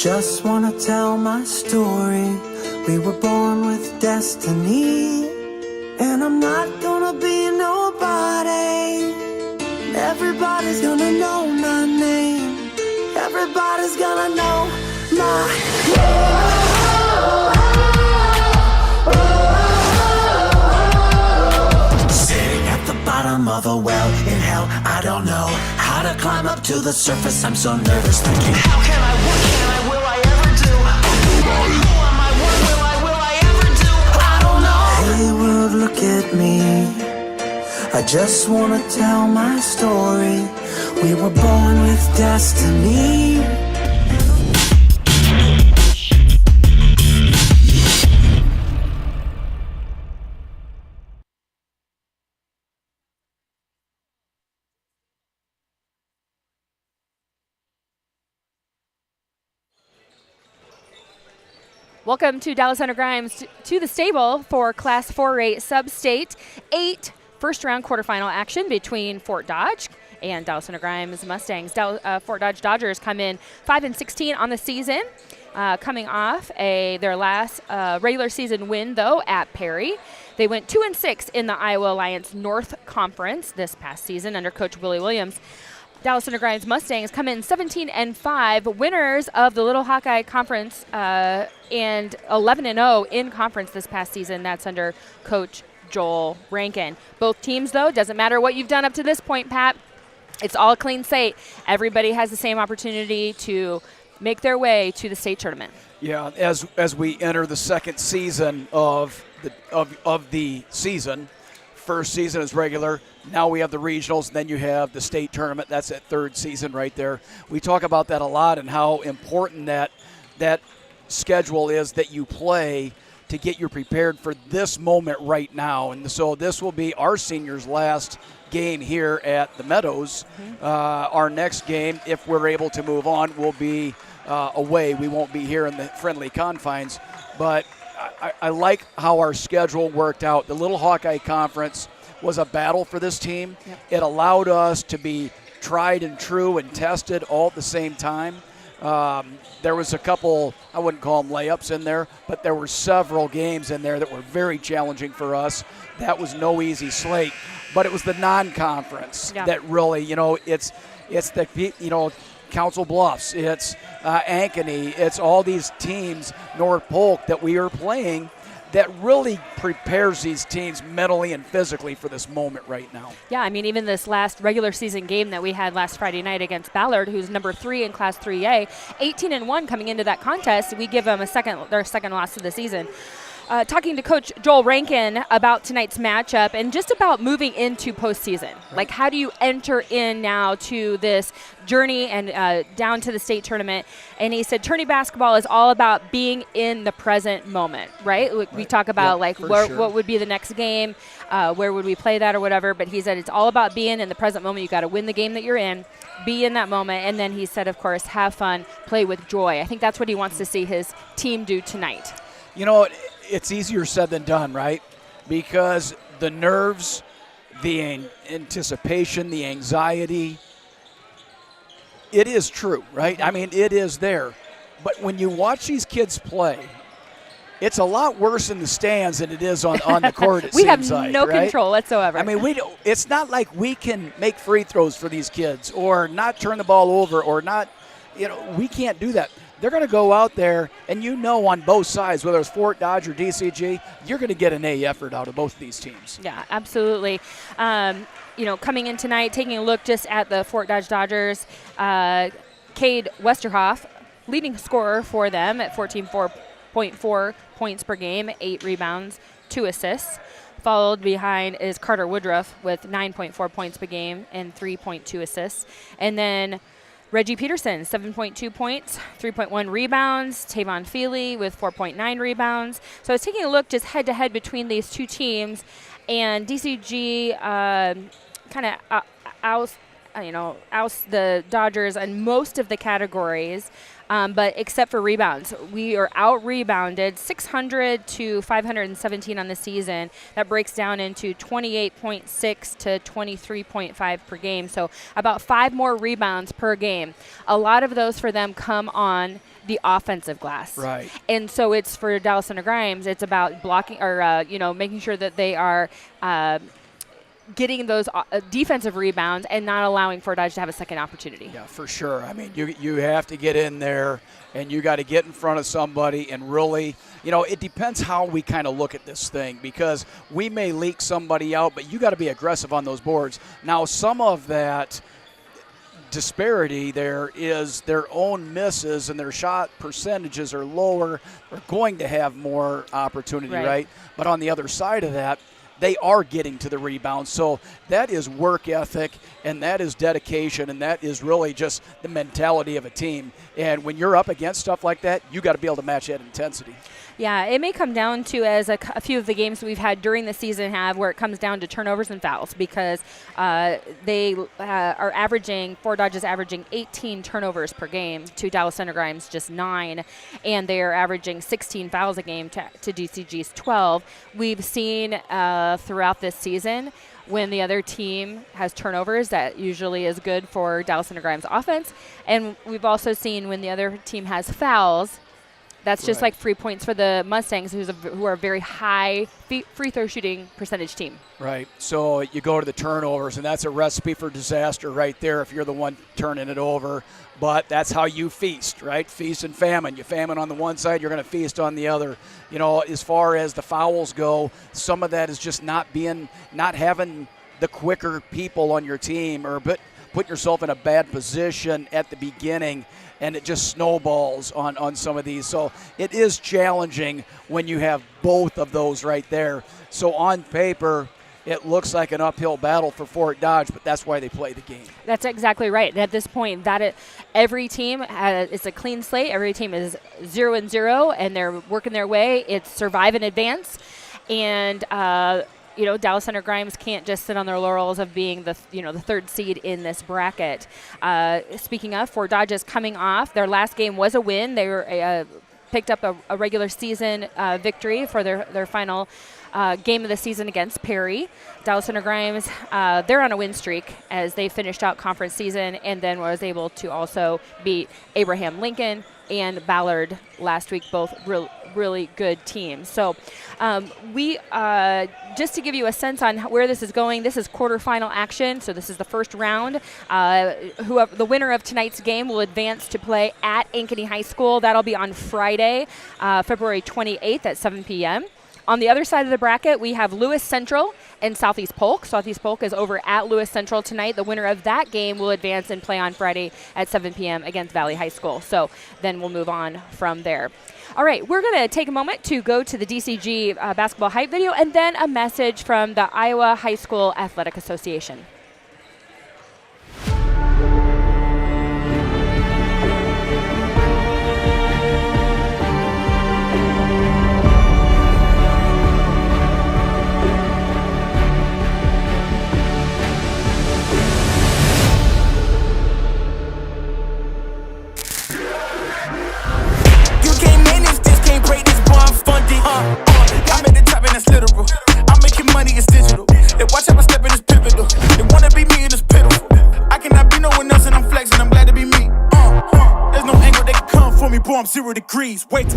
just wanna tell my story. We were born with destiny, and I'm not gonna be nobody. Everybody's gonna know my name. Everybody's gonna know my name. Sitting at the bottom of a well in hell, I don't know how to climb up to the surface. I'm so nervous thinking, how can I, what can I, will I ever do? Who am I, what will I ever do? I don't know. Hey world, look at me. I just wanna tell my story. We were born with destiny. Welcome to Dallas Under Grimes to the stable for Class 4A Sub-State 8 first-round quarterfinal action between Fort Dodge and Dallas Under Grimes Mustangs. Fort Dodge Dodgers come in 5-16 on the season, coming off their last regular season win, though, at Perry. They went 2-6 in the Iowa Alliance North Conference this past season under Coach Willie Williams. Dallas Under Grimes Mustangs come in 17-5, winners of the Little Hawkeye Conference, and 11-0 in conference this past season. That's under Coach Joel Rankin. Both teams, though, doesn't matter what you've done up to this point, Pat. It's all a clean slate. Everybody has the same opportunity to make their way to the state tournament. Yeah, as we enter the second season of the season. First season is regular. Now we have the regionals, and then you have the state tournament. That's that third season right there. We talk about that a lot and how important that schedule is that you play to get you prepared for this moment right now. And so this will be our seniors' last game here at the Meadows. Our next game, if we're able to move on, will be away. We won't be here in the friendly confines. But I like how our schedule worked out. The Little Hawkeye Conference was a battle for this team. Yep. It allowed us to be tried and true and tested all at the same time. There was a couple, I wouldn't call them layups in there, but there were several games in there that were very challenging for us. That was no easy slate. But it was the non-conference that really, it's the, Council Bluffs, it's Ankeny, it's all these teams, North Polk, that we are playing that really prepares these teams mentally and physically for this moment right now. Yeah, I mean, even this last regular season game that we had last Friday night against Ballard, who's number 3 in Class 3A, 18-1 coming into that contest. We give them their second loss of the season. Talking to Coach Joel Rankin about tonight's matchup and just about moving into postseason. Right. Like, how do you enter in now to this journey and down to the state tournament? And he said tourney basketball is all about being in the present moment, right? We talk about what would be the next game, where would we play that or whatever, but he said it's all about being in the present moment. You got to win the game that you're in, be in that moment, and then he said, of course, have fun, play with joy. I think that's what he wants to see his team do tonight. It's easier said than done, right? Because the nerves, the anticipation, the anxiety, it is true, right? I mean, it is there. But when you watch these kids play, it's a lot worse in the stands than it is on the court, it we have seems like, no right? control whatsoever. I mean, it's not like we can make free throws for these kids or not turn the ball over or not, we can't do that. They're going to go out there, and on both sides, whether it's Fort Dodge or DCG, you're going to get an A effort out of both of these teams. Yeah, absolutely. Coming in tonight, taking a look just at the Fort Dodge Dodgers, Cade Westerhoff, leading scorer for them at 14.4 points per game, 8 rebounds, 2 assists. Followed behind is Carter Woodruff with 9.4 points per game and 3.2 assists. And then Reggie Peterson, 7.2 points, 3.1 rebounds. Tavon Feely with 4.9 rebounds. So I was taking a look just head-to-head between these two teams, and DCG kind of oust the Dodgers in most of the categories. But except for rebounds, we are out-rebounded 600 to 517 on the season. That breaks down into 28.6 to 23.5 per game. So about 5 more rebounds per game. A lot of those for them come on the offensive glass. Right. And so it's for Dallas Center Grimes, it's about blocking or, making sure that they are getting those defensive rebounds and not allowing Fort Dodge to have a second opportunity. Yeah, for sure. I mean, you have to get in there, and you got to get in front of somebody and really, it depends how we kind of look at this thing, because we may leak somebody out, but you got to be aggressive on those boards. Now, some of that disparity there is their own misses and their shot percentages are lower. They're going to have more opportunity, right? But on the other side of that, they are getting to the rebound. So that is work ethic, and that is dedication, and that is really just the mentality of a team. And when you're up against stuff like that, you got to be able to match that intensity. Yeah, it may come down to, as a few of the games we've had during the season have, where it comes down to turnovers and fouls, because they are averaging, Fort Dodge is averaging 18 turnovers per game to Dallas Center Grimes just 9, and they are averaging 16 fouls a game to DCG's 12. We've seen throughout this season, when the other team has turnovers, that usually is good for Dallas Center Grimes offense. And we've also seen when the other team has fouls, that's just like free points for the Mustangs, who are a very high free throw shooting percentage team. Right. So you go to the turnovers, and that's a recipe for disaster right there if you're the one turning it over. But that's how you feast, right? Feast and famine. You famine on the one side, you're going to feast on the other. As far as the fouls go, some of that is just not having the quicker people on your team, or putting yourself in a bad position at the beginning, and it just snowballs on some of these. So it is challenging when you have both of those right there. So on paper, it looks like an uphill battle for Fort Dodge, but that's why they play the game. That's exactly right. And at this point, every team it's a clean slate. Every team is 0-0, and they're working their way. It's survive and advance. And Dallas Center Grimes can't just sit on their laurels of being the third seed in this bracket. Speaking of, Fort Dodge is coming off. Their last game was a win. They were picked up a regular season victory for their final game of the season against Perry. Dallas Center Grimes, they're on a win streak as they finished out conference season, and then was able to also beat Abraham Lincoln and Ballard last week, both really good teams. So we just to give you a sense on where this is going, this is quarterfinal action. So this is the first round. Whoever the winner of tonight's game will advance to play at Ankeny High School. That'll be on Friday, February 28th at 7 p.m. On the other side of the bracket, we have Lewis Central and Southeast Polk. Southeast Polk is over at Lewis Central tonight. The winner of that game will advance and play on Friday at 7 p.m. against Valley High School. So then we'll move on from there. All right, we're going to take a moment to go to the DCG basketball hype video, and then a message from the Iowa High School Athletic Association. I'm at the top and it's literal. I'm making money, it's digital. They watch how I step in this pivotal. They wanna be me and it's pitiful. I cannot be no one else and I'm flexing, I'm glad to be me. There's no angle they can come for me, boy, I'm 0 degrees. Wait,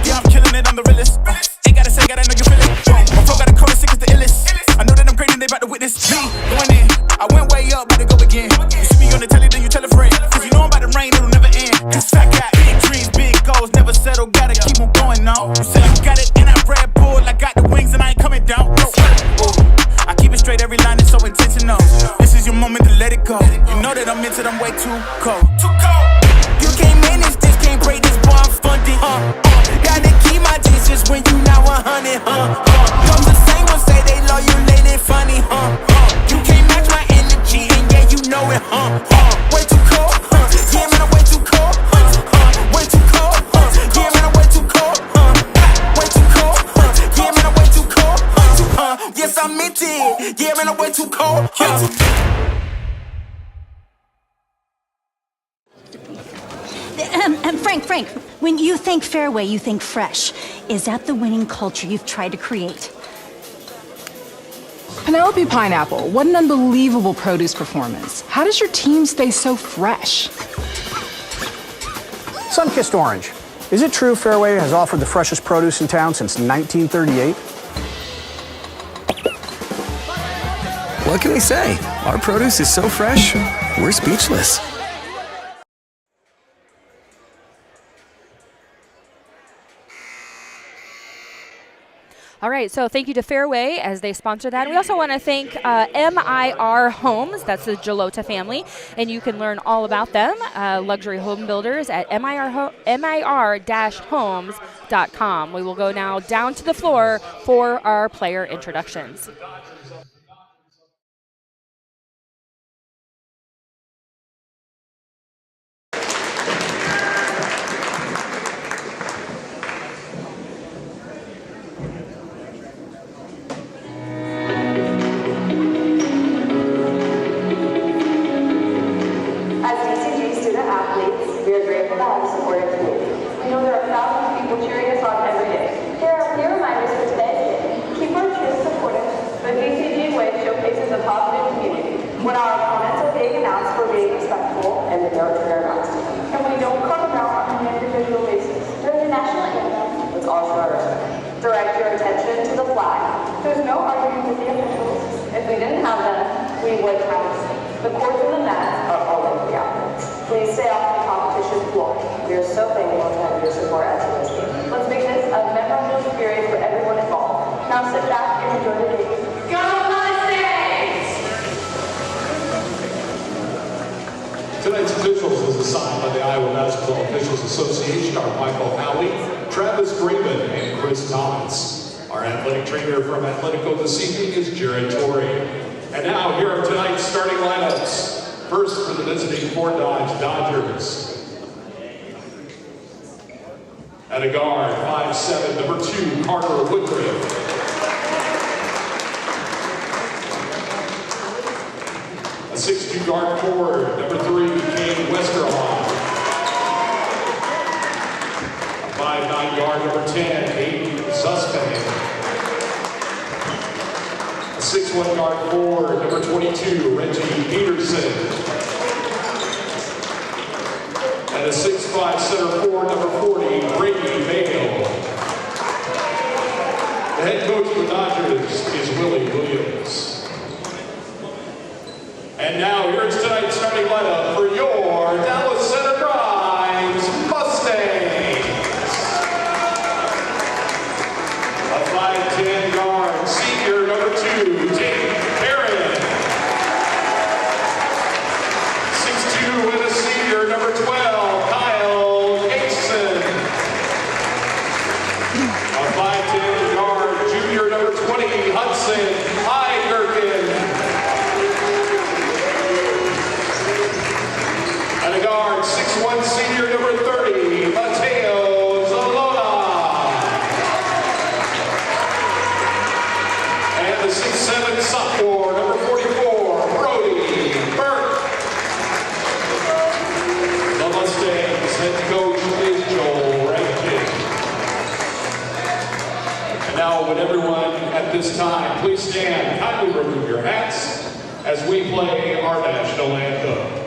yeah, I'm killing it, I'm the realest. Ain't gotta say, gotta know you feel it. My flow got a code, sick as the illest. I know that I'm great and they about to witness me. Going in, I went way up, about to go again. You see me on the telly, then you tell a friend. Cause you know I'm about to rain, it'll never end. Cause I got big dreams, big goals, never settle, gotta keep on going on. You say you got it in that Red Bull, I got the wings and I ain't coming down. No. I keep it straight, every line is so intentional. This is your moment to let it go. You know that I'm into it, I'm way too cold. Too cold. You can't manage this, can't break this, boy, I'm funded. Gotta keep my distance when you not 100, Those the same ones say they love you, lady, funny, You can't match my energy, and yeah, you know it, Way too cold, yeah, man, I'm way too cold, Way too cold, yeah, man, I'm way too cold, Way too cold, yeah, man, I'm way too cold, Yes, I meant it, yeah, man, I'm way too cold, Frank, when you think Fairway, you think fresh. Is that the winning culture you've tried to create? Penelope Pineapple, what an unbelievable produce performance. How does your team stay so fresh? Sunkissed Orange. Is it true Fairway has offered the freshest produce in town since 1938? What can we say? Our produce is so fresh, we're speechless. All right, so thank you to Fairway as they sponsor that. We also want to thank MIR Homes, that's the Gelota family, and you can learn all about them, luxury home builders at mir-homes.com. We will go now down to the floor for our player introductions. As DCG student athletes, we are grateful to have a supportive community. We know there are thousands of people cheering us on every day. Here are a few reminders for today's game. Keep our troops supportive. The DCG way showcases a positive community. When our opponents are being announced, we're being respectful and we don't tear us. And we don't call them out on an individual basis. During the national anthem, let's all show our respect. Direct your attention to the flag. There's no arguing with the officials. If we didn't have them, we would have them. The courts and the mats are always the outfits. Please stay off the competition floor. We are so thankful to have your support at today's game. Let's make this a memorable experience for everyone involved. Now sit back and enjoy the game. Go Mustangs! Tonight's officials is assigned by the Iowa Basketball Officials Association are Michael Howley, Travis Freeman, and Chris Thomas. Our athletic trainer from Athletico this evening is Jared Torrey. And now, here are tonight's starting lineups. First for the visiting Fort Dodge Dodgers. At a guard, 5'7", number 2, Carter Woodruff. A 6'2" guard forward, number 3, Kane Westerhoff. A 5'9" guard, number 10, Aiden Suspect. 6'1" guard forward, number 22, Reggie Peterson. And a 6'5" center forward, number 40, Brady Vale. The head coach of the Dodgers is Willie Williams. And now here's tonight's starting lineup for your Dallas Center Grimes Mustangs. A 5'10" guard, senior number 2, Tate Barron. 6'2" and a senior number 12, Kyle Aitchison. A 5'10" guard, junior number 20, Hudson Heigerken. And a guard, 6'1", senior number 30, Mateo Zalona. And the 6'7" sophomore, number 44, Brody Burke. The Mustangs head coach is Joel Rankin. And now, would everyone at this time please stand, kindly remove your hats as we play our national anthem.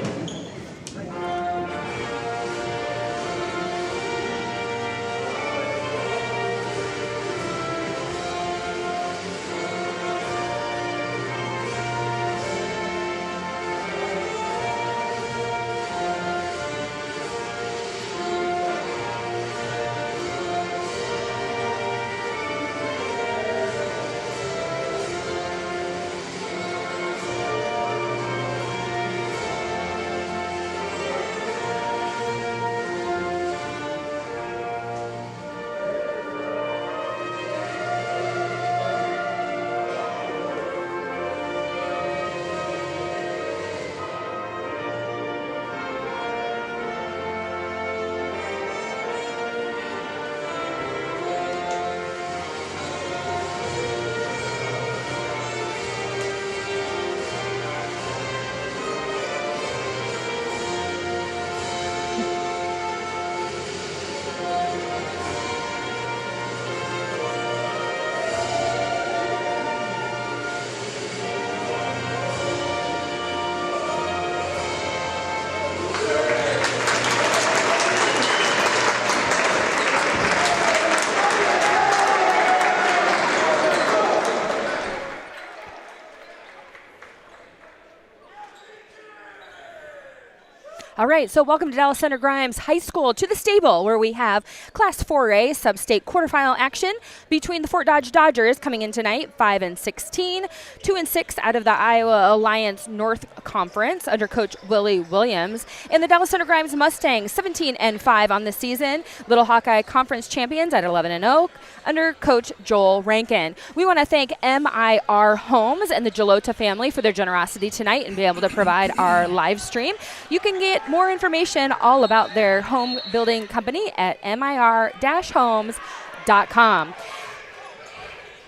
All right, so welcome to Dallas Center Grimes High School, to the stable, where we have Class 4A sub-state quarterfinal action between the Fort Dodge Dodgers coming in tonight, 5-16, 2-6 out of the Iowa Alliance North Conference under Coach Willie Williams, and the Dallas Center Grimes Mustangs, 17-5 on the season, Little Hawkeye Conference champions at 11-0 under Coach Joel Rankin. We want to thank MIR Homes and the Gelota family for their generosity tonight and be able to provide our live stream. You can get more information all about their home building company at mir-homes.com.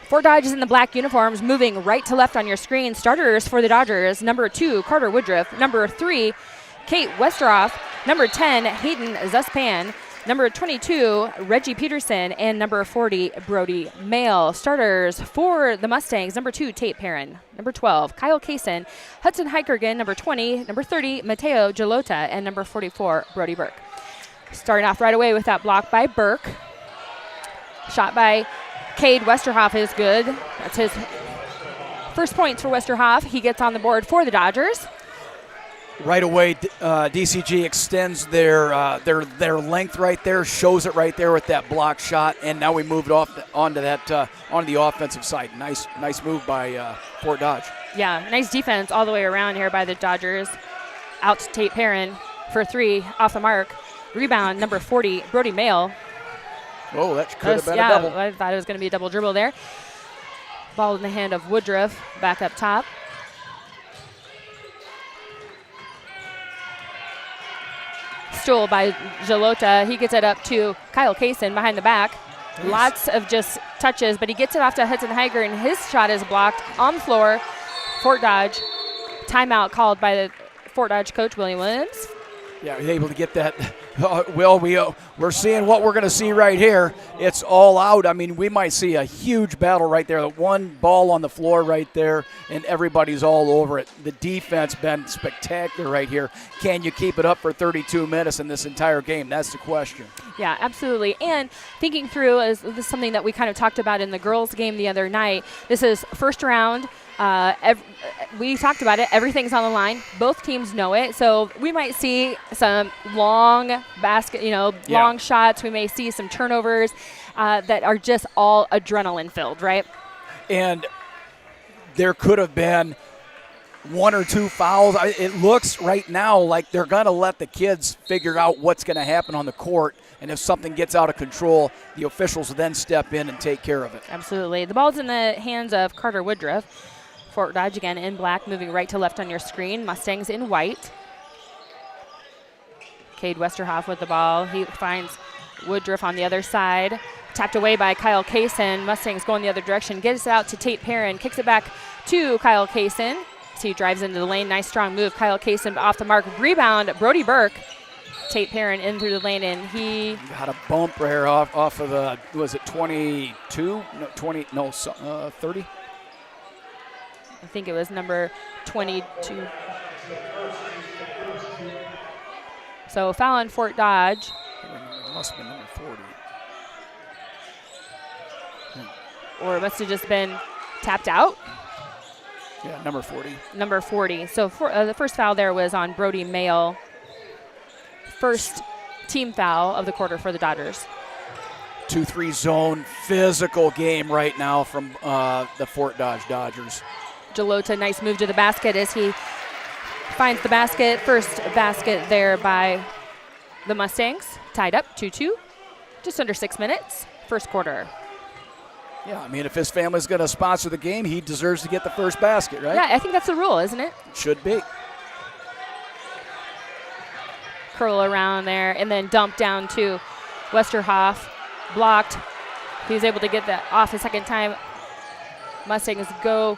Fort Dodge is in the black uniforms, moving right to left on your screen. Starters for the Dodgers, number 2, Carter Woodruff. Number 3, Kate Westerhoff. Number 10, Hayden Zuspan. Number 22, Reggie Peterson. And number 40, Brody Mail. Starters for the Mustangs, number 2, Tate Perrin. Number 12, Kyle Kaysen. Hudson Heikergen, number 20. Number 30, Mateo Gelota. And number 44, Brody Burke. Starting off right away with that block by Burke. Shot by Cade Westerhoff is good. That's his first points for Westerhoff. He gets on the board for the Dodgers. Right away, DCG extends their length right there, shows it right there with that block shot, and now we moved onto the offensive side. Nice move by Fort Dodge. Yeah, nice defense all the way around here by the Dodgers. Out to Tate Perrin for 3, off the mark. Rebound, number 40, Brody Mail. Oh, that could have been a double. I thought it was going to be a double dribble there. Ball in the hand of Woodruff, back up top. Stole by Gelota. He gets it up to Kyle Kaysen behind the back. Lots of just touches, but he gets it off to Hudson Heiger, and his shot is blocked on the floor. Fort Dodge. Timeout called by the Fort Dodge coach, Willie Williams. Yeah, he's able to get that. We're seeing what we're going to see right here. It's all out. I mean, we might see a huge battle right there. The one ball on the floor right there, and everybody's all over it. The defense been spectacular right here. Can you keep it up for 32 minutes in this entire game? That's the question. Yeah, absolutely. And thinking through, this is something that we kind of talked about in the girls' game the other night. This is first round. We talked about it. Everything's on the line. Both teams know it. So we might see some long basket, long shots. We may see some turnovers that are just all adrenaline filled, right? And there could have been 1 or 2 fouls. It looks right now like they're going to let the kids figure out what's going to happen on the court. And if something gets out of control, the officials will then step in and take care of it. Absolutely. The ball's in the hands of Carter Woodruff. Fort Dodge again in black, moving right to left on your screen. Mustangs in white. Cade Westerhoff with the ball. He finds Woodruff on the other side. Tapped away by Kyle Kaysen. Mustangs going the other direction. Gets it out to Tate Perrin. Kicks it back to Kyle Kaysen. So he drives into the lane. Nice strong move. Kyle Kaysen off the mark. Rebound, Brody Burke. Tate Perrin in through the lane, and he got a bump there off of the, was it 22? No, 20, no, 30? I think it was number 22. So foul on Fort Dodge. It must have been number 40. Or it must have just been tapped out. Yeah, number 40. Number 40. So the first foul there was on Brody Mail. First team foul of the quarter for the Dodgers. 2-3 zone, physical game right now from the Fort Dodge Dodgers. Gelota, nice move to the basket as he finds the basket. First basket there by the Mustangs. Tied up 2-2. Just under 6 minutes. First quarter. Yeah, I mean, if his family's going to sponsor the game, he deserves to get the first basket, right? Yeah, I think that's the rule, isn't it? It should be. Curl around there and then dump down to Westerhoff. Blocked. He was able to get that off a second time. Mustangs go.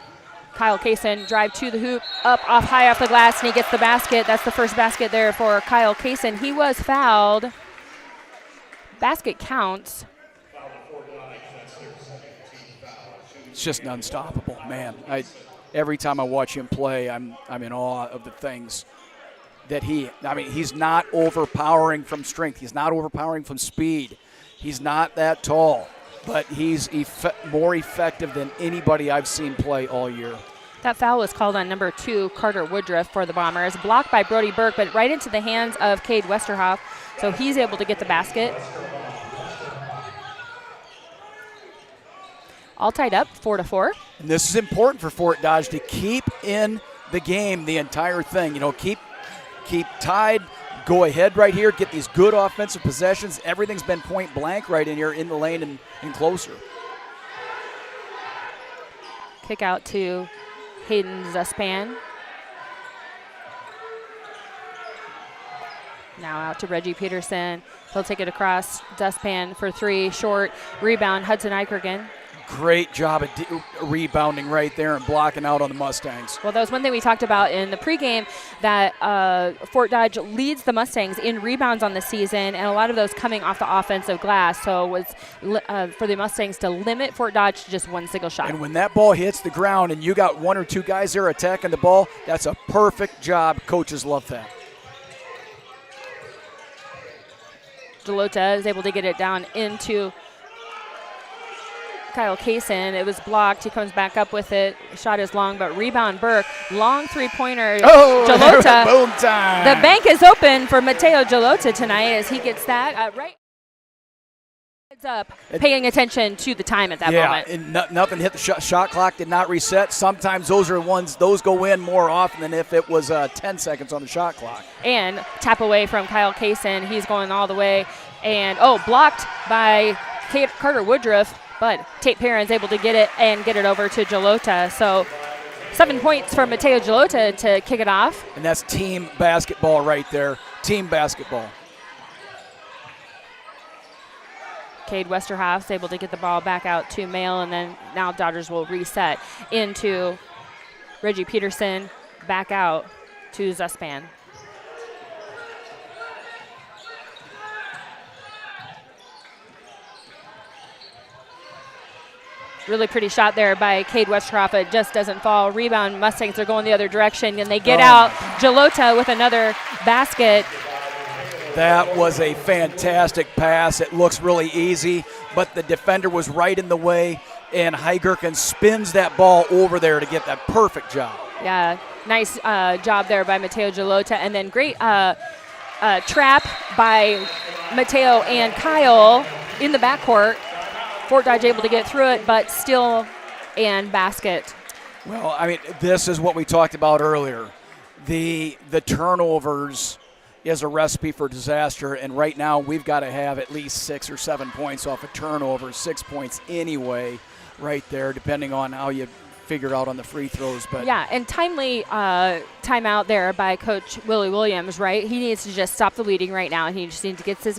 Kyle Kaysen drive to the hoop, up off high off the glass, and he gets the basket. That's the first basket there for Kyle Kaysen. He was fouled. Basket counts. It's just unstoppable, man. Every time I watch him play, I'm in awe of the things that he's not overpowering from strength. He's not overpowering from speed. He's not that tall, but he's more effective than anybody I've seen play all year. That foul was called on number 2, Carter Woodruff, for the Bombers. Blocked by Brody Burke, but right into the hands of Cade Westerhoff, so he's able to get the basket. All tied up, 4-4. And this is important for Fort Dodge to keep in the game the entire thing. You know, keep tied, go ahead right here, get these good offensive possessions. Everything's been point blank right in here in the lane and closer. Kick out to Hayden Zuspan. Now out to Reggie Peterson. He'll take it across. Zuspan for 3, short. Rebound, Hudson Eichergen. Great job of rebounding right there and blocking out on the Mustangs. Well, that was one thing we talked about in the pregame, that Fort Dodge leads the Mustangs in rebounds on the season, and a lot of those coming off the offensive glass. So it was for the Mustangs to limit Fort Dodge to just one single shot. And when that ball hits the ground and you got 1 or 2 guys there attacking the ball, that's a perfect job. Coaches love that. Delota is able to get it down into Kyle Kaysen. It was blocked. He comes back up with it. Shot is long, but rebound Burke. Long three-pointer. Oh, Delota. Boom time. The bank is open for Mateo Delota tonight as he gets that right. Heads up, paying attention to the time at that moment. And nothing hit the shot clock, did not reset. Sometimes those go in more often than if it was 10 seconds on the shot clock. And tap away from Kyle Kaysen. He's going all the way. And, blocked by Carter Woodruff. But Tate Perrin's able to get it and get it over to Delota. So 7 points for Mateo Delota to kick it off. And that's team basketball right there. Team basketball. Cade Westerhoff's able to get the ball back out to Mail, and then now Dodgers will reset into Reggie Peterson, back out to Zuspan. Really pretty shot there by Cade Westerhoff. It just doesn't fall. Rebound, Mustangs are going the other direction, and they get out. Delota with another basket. That was a fantastic pass. It looks really easy, but the defender was right in the way, and Heigerken spins that ball over there to get that perfect job. Yeah, nice job there by Mateo Delota, and then great trap by Mateo and Kyle in the backcourt. Fort Dodge able to get through it, but still and basket. Well, I mean, this is what we talked about earlier. The turnovers is a recipe for disaster, and right now we've got to have at least 6 or 7 points off a turnover, 6 points anyway right there, depending on how you figure out on the free throws. But yeah, and timely timeout there by Coach Willie Williams, right? He needs to just stop the bleeding right now, and he just needs to get his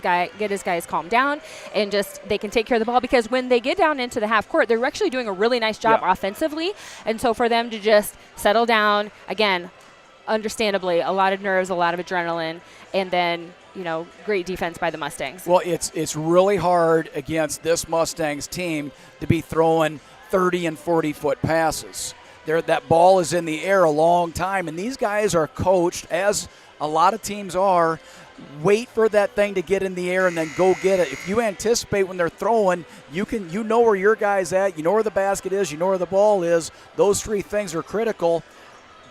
guys calmed down, and just they can take care of the ball, because when they get down into the half court, they're actually doing a really nice job offensively, and so for them to just settle down, again, understandably, a lot of nerves, a lot of adrenaline, and then great defense by the Mustangs. Well, it's really hard against this Mustangs team to be throwing 30 and 40-foot passes. That ball is in the air a long time, and these guys are coached, as a lot of teams are, wait for that thing to get in the air and then go get it. If you anticipate when they're throwing, you know where your guy's at, you know where the basket is, you know where the ball is. Those 3 things are critical.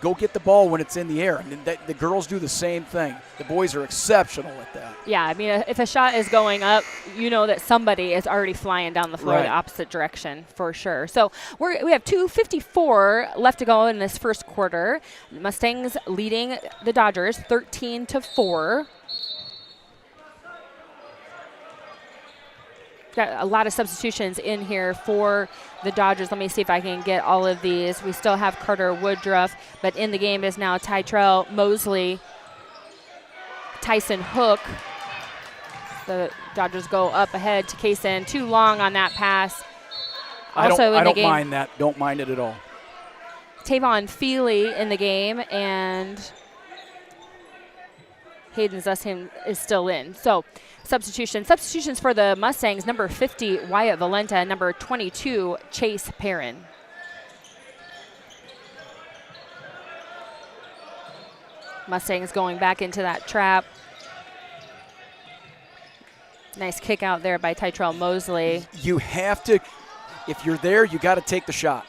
Go get the ball when it's in the air. And the girls do the same thing. The boys are exceptional at that. Yeah, I mean, if a shot is going up, you know that somebody is already flying down the floor the opposite direction for sure. So we have 2:54 left to go in this first quarter. Mustangs leading the Dodgers 13-4. Got a lot of substitutions in here for the Dodgers. Let me see if I can get all of these. We still have Carter Woodruff, but in the game is now Tytrell Mosley, Tyson Hook. The Dodgers go up ahead to Kaysen. Too long on that pass. I don't mind that. Don't mind it at all. Tavon Feely in the game, and Hayden Zuspan is still in. So substitutions for the Mustangs: number 50 Wyatt Valenta, number 22 Chase Perrin. Mustangs going back into that trap. Nice kick out there by Tytrell Mosley. You have to, if you're there, you got to take the shot.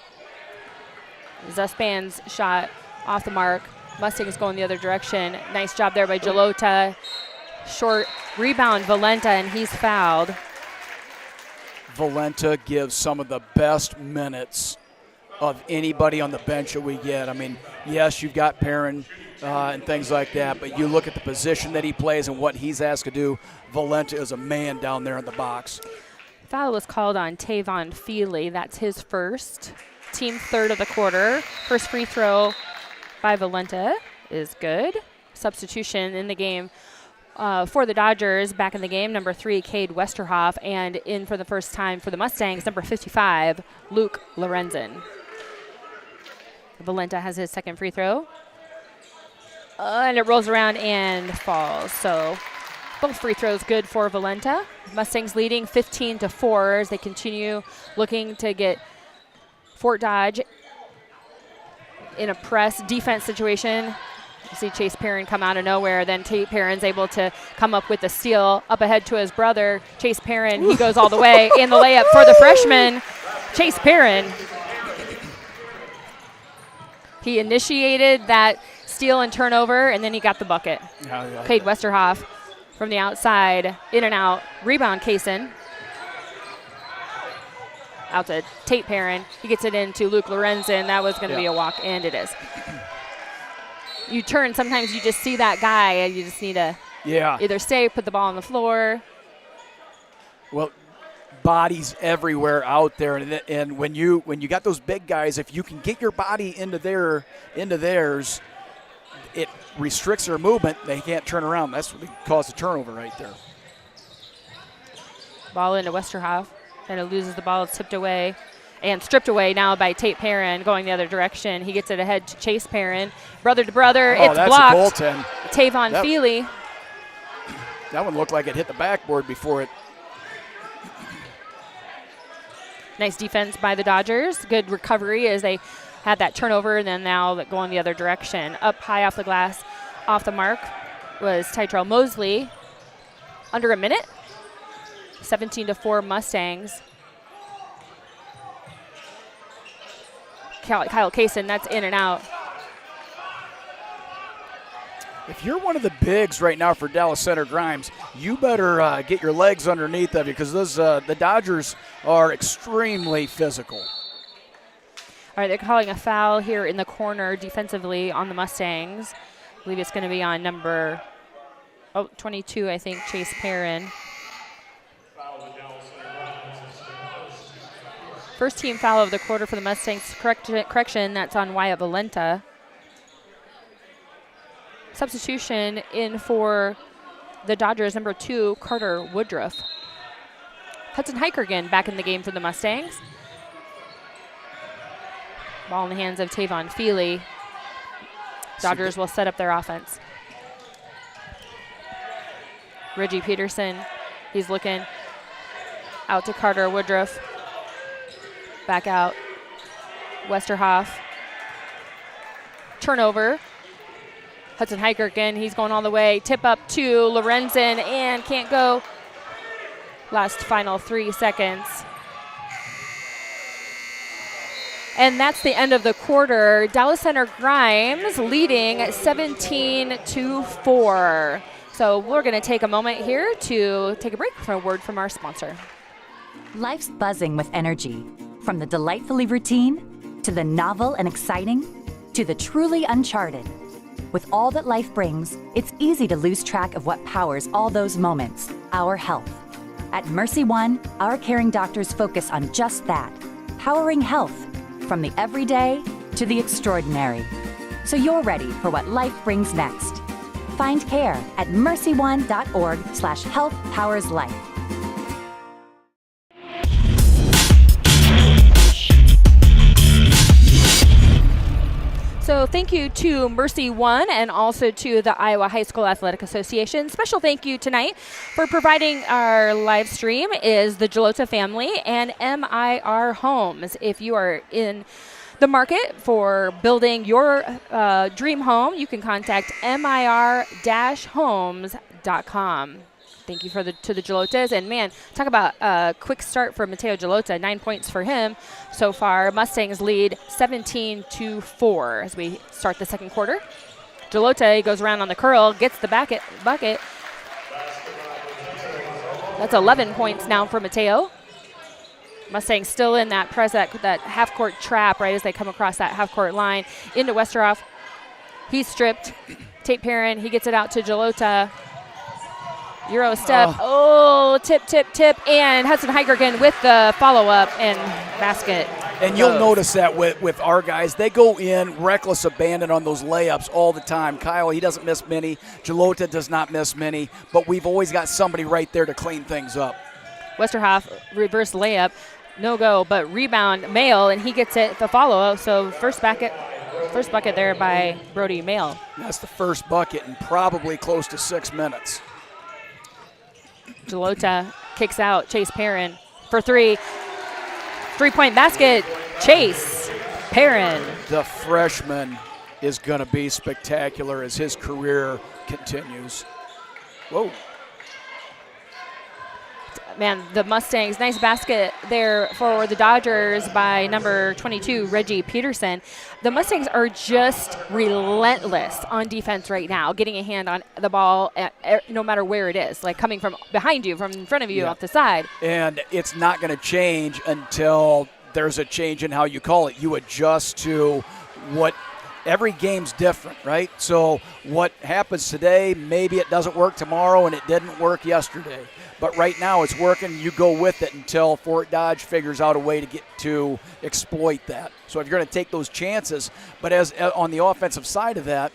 Zuspan's shot off the mark. Mustangs going the other direction. Nice job there by Jalota. Short rebound, Valenta, and he's fouled. Valenta gives some of the best minutes of anybody on the bench that we get. I mean, yes, you've got Perrin and things like that, but you look at the position that he plays and what he's asked to do. Valenta is a man down there in the box. Foul was called on Tavon Feely. That's his first. Team third of the quarter. First free throw by Valenta is good. Substitution in the game for the Dodgers. Back in the game, number 3, Cade Westerhoff, and in for the first time for the Mustangs, number 55, Luke Lorenzen. Valenta has his second free throw. And it rolls around and falls. So both free throws good for Valenta. Mustangs leading 15-4 as they continue looking to get Fort Dodge in a press defense situation. You see Chase Perrin come out of nowhere. Then Tate Perrin's able to come up with the steal up ahead to his brother. Chase Perrin, he goes all the way in the layup for the freshman, Chase Perrin. He initiated that steal and turnover, and then he got the bucket. Cade Westerhoff from the outside, in and out. Rebound, Kaysen. Out to Tate Perrin. He gets it into Luke Lorenzen. That was going to be a walk, and it is. You turn, sometimes you just see that guy, and you just need to either stay, put the ball on the floor. Well, bodies everywhere out there, and when you got those big guys, if you can get your body into theirs, it restricts their movement. They can't turn around. That's what caused the turnover right there. Ball into Westerhoff. Kind of loses the ball. It's tipped away and stripped away now by Tate Perrin going the other direction. He gets it ahead to Chase Perrin. Brother to brother. Oh, it's that's blocked. A goaltend. Tavon Feely. That one looked like it hit the backboard before it. Nice defense by the Dodgers. Good recovery as they had that turnover, and then now going the other direction. Up high off the glass, off the mark, was Tytrell Mosley. Under a minute. 17-4 Mustangs. Kyle Kaysen, that's in and out. If you're one of the bigs right now for Dallas Center Grimes, you better get your legs underneath of you, because those the Dodgers are extremely physical. All right, they're calling a foul here in the corner defensively on the Mustangs. I believe it's going to be on number 22, I think, Chase Perrin. First team foul of the quarter for the Mustangs. Correction, that's on Wyatt Valenta. Substitution in for the Dodgers, number 2, Carter Woodruff. Hudson Hikergen back in the game for the Mustangs. Ball in the hands of Tavon Feely. Dodgers will set up their offense. Reggie Peterson, he's looking out to Carter Woodruff. Back out. Westerhoff. Turnover. Hudson Hikergen, he's going all the way. Tip up to Lorenzen and can't go. Last final 3 seconds. And that's the end of the quarter. Dallas Center Grimes leading 17-4. So we're going to take a moment here to take a break for a word from our sponsor. Life's buzzing with energy. From the delightfully routine, to the novel and exciting, to the truly uncharted. With all that life brings, it's easy to lose track of what powers all those moments, our health. At Mercy One, our caring doctors focus on just that, powering health, from the everyday to the extraordinary. So you're ready for what life brings next. Find care at mercyone.org/healthpowerslife. So thank you to Mercy One and also to the Iowa High School Athletic Association. Special thank you tonight for providing our live stream is the Jalota family and MIR Homes. If you are in the market for building your dream home, you can contact mir-homes.com. Thank you to the Gelotas. And, man, talk about a quick start for Mateo Gelota. 9 points for him so far. Mustangs lead 17-4 as we start the second quarter. Gelota goes around on the curl, gets the bucket. That's 11 points now for Mateo. Mustangs still in that press, that half-court trap right as they come across that half-court line into Westerhoff. He's stripped. Tate Perrin, he gets it out to Gelota. Euro step. Tip. And Hudson Heigergen with the follow-up and basket. And you'll notice that with our guys, they go in reckless abandon on those layups all the time. Kyle, he doesn't miss many. Gelota does not miss many. But we've always got somebody right there to clean things up. Westerhoff, reverse layup. No go, but rebound, Mail, and he gets it, the follow-up. So first bucket there by Brody Mail. That's the first bucket in probably close to 6 minutes. Gelota kicks out Chase Perrin for three. 3-point basket, Chase Perrin. The freshman is going to be spectacular as his career continues. Whoa. Man, the Mustangs, nice basket there for the Dodgers by number 22, Reggie Peterson. The Mustangs are just relentless on defense right now, getting a hand on the ball no matter where it is, like coming from behind you, from in front of you, off the side. And it's not going to change until there's a change in how you call it. You adjust to what every game's different, right? So what happens today, maybe it doesn't work tomorrow, and it didn't work yesterday. But right now it's working. You go with it until Fort Dodge figures out a way to exploit that. So if you're going to take those chances, but as on the offensive side of that,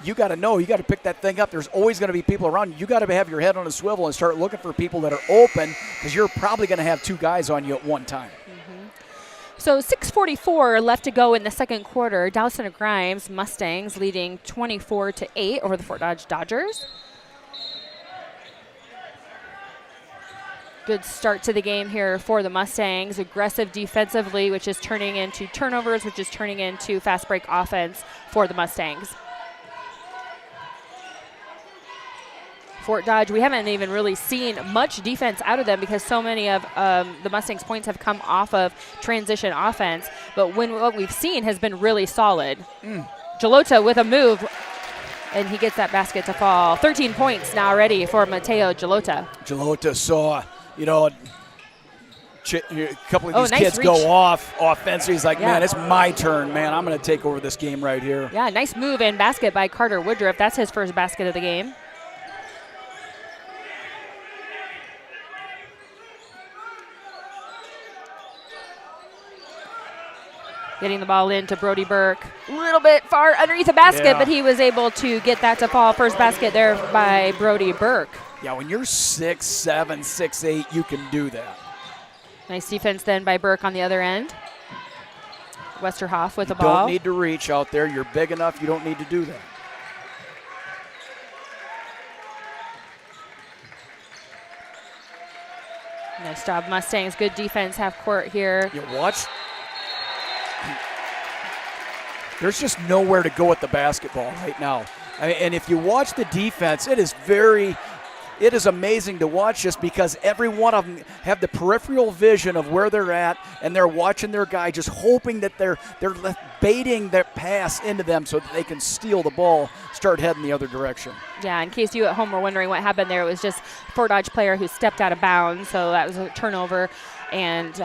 you got to know, you got to pick that thing up. There's always going to be people around you. You got to have your head on a swivel and start looking for people that are open, because you're probably going to have 2 guys on you at one time. So 6:44 left to go in the second quarter. Dallas Center Grimes Mustangs leading 24-8 over the Fort Dodge Dodgers. Good start to the game here for the Mustangs. Aggressive defensively, which is turning into turnovers, which is turning into fast break offense for the Mustangs. Fort Dodge, we haven't even really seen much defense out of them because so many of the Mustangs' points have come off of transition offense. But what we've seen has been really solid. Gelota with a move, and he gets that basket to fall. 13 points now already for Mateo Gelota. Gelota saw, a couple of these nice kids reach. go off offensively. He's like, man, it's my turn, man. I'm going to take over this game right here. Yeah, nice move and basket by Carter Woodruff. That's his first basket of the game. Getting the ball into Brody Burke. A little bit far underneath the basket, but he was able to get that to fall. First basket there by Brody Burke. Yeah, when you're 6'7", 6'8", you can do that. Nice defense then by Burke on the other end. Westerhoff with the ball. Don't need to reach out there. You're big enough. You don't need to do that. Nice job, Mustangs. Good defense, half court here. You watch. There's just nowhere to go with the basketball right now. And if you watch the defense, it is amazing to watch, just because every one of them have the peripheral vision of where they're at, and they're watching their guy, just hoping that they're baiting their pass into them so that they can steal the ball, start heading the other direction. Yeah, in case you at home were wondering what happened there, it was just Fort Dodge player who stepped out of bounds, so that was a turnover. And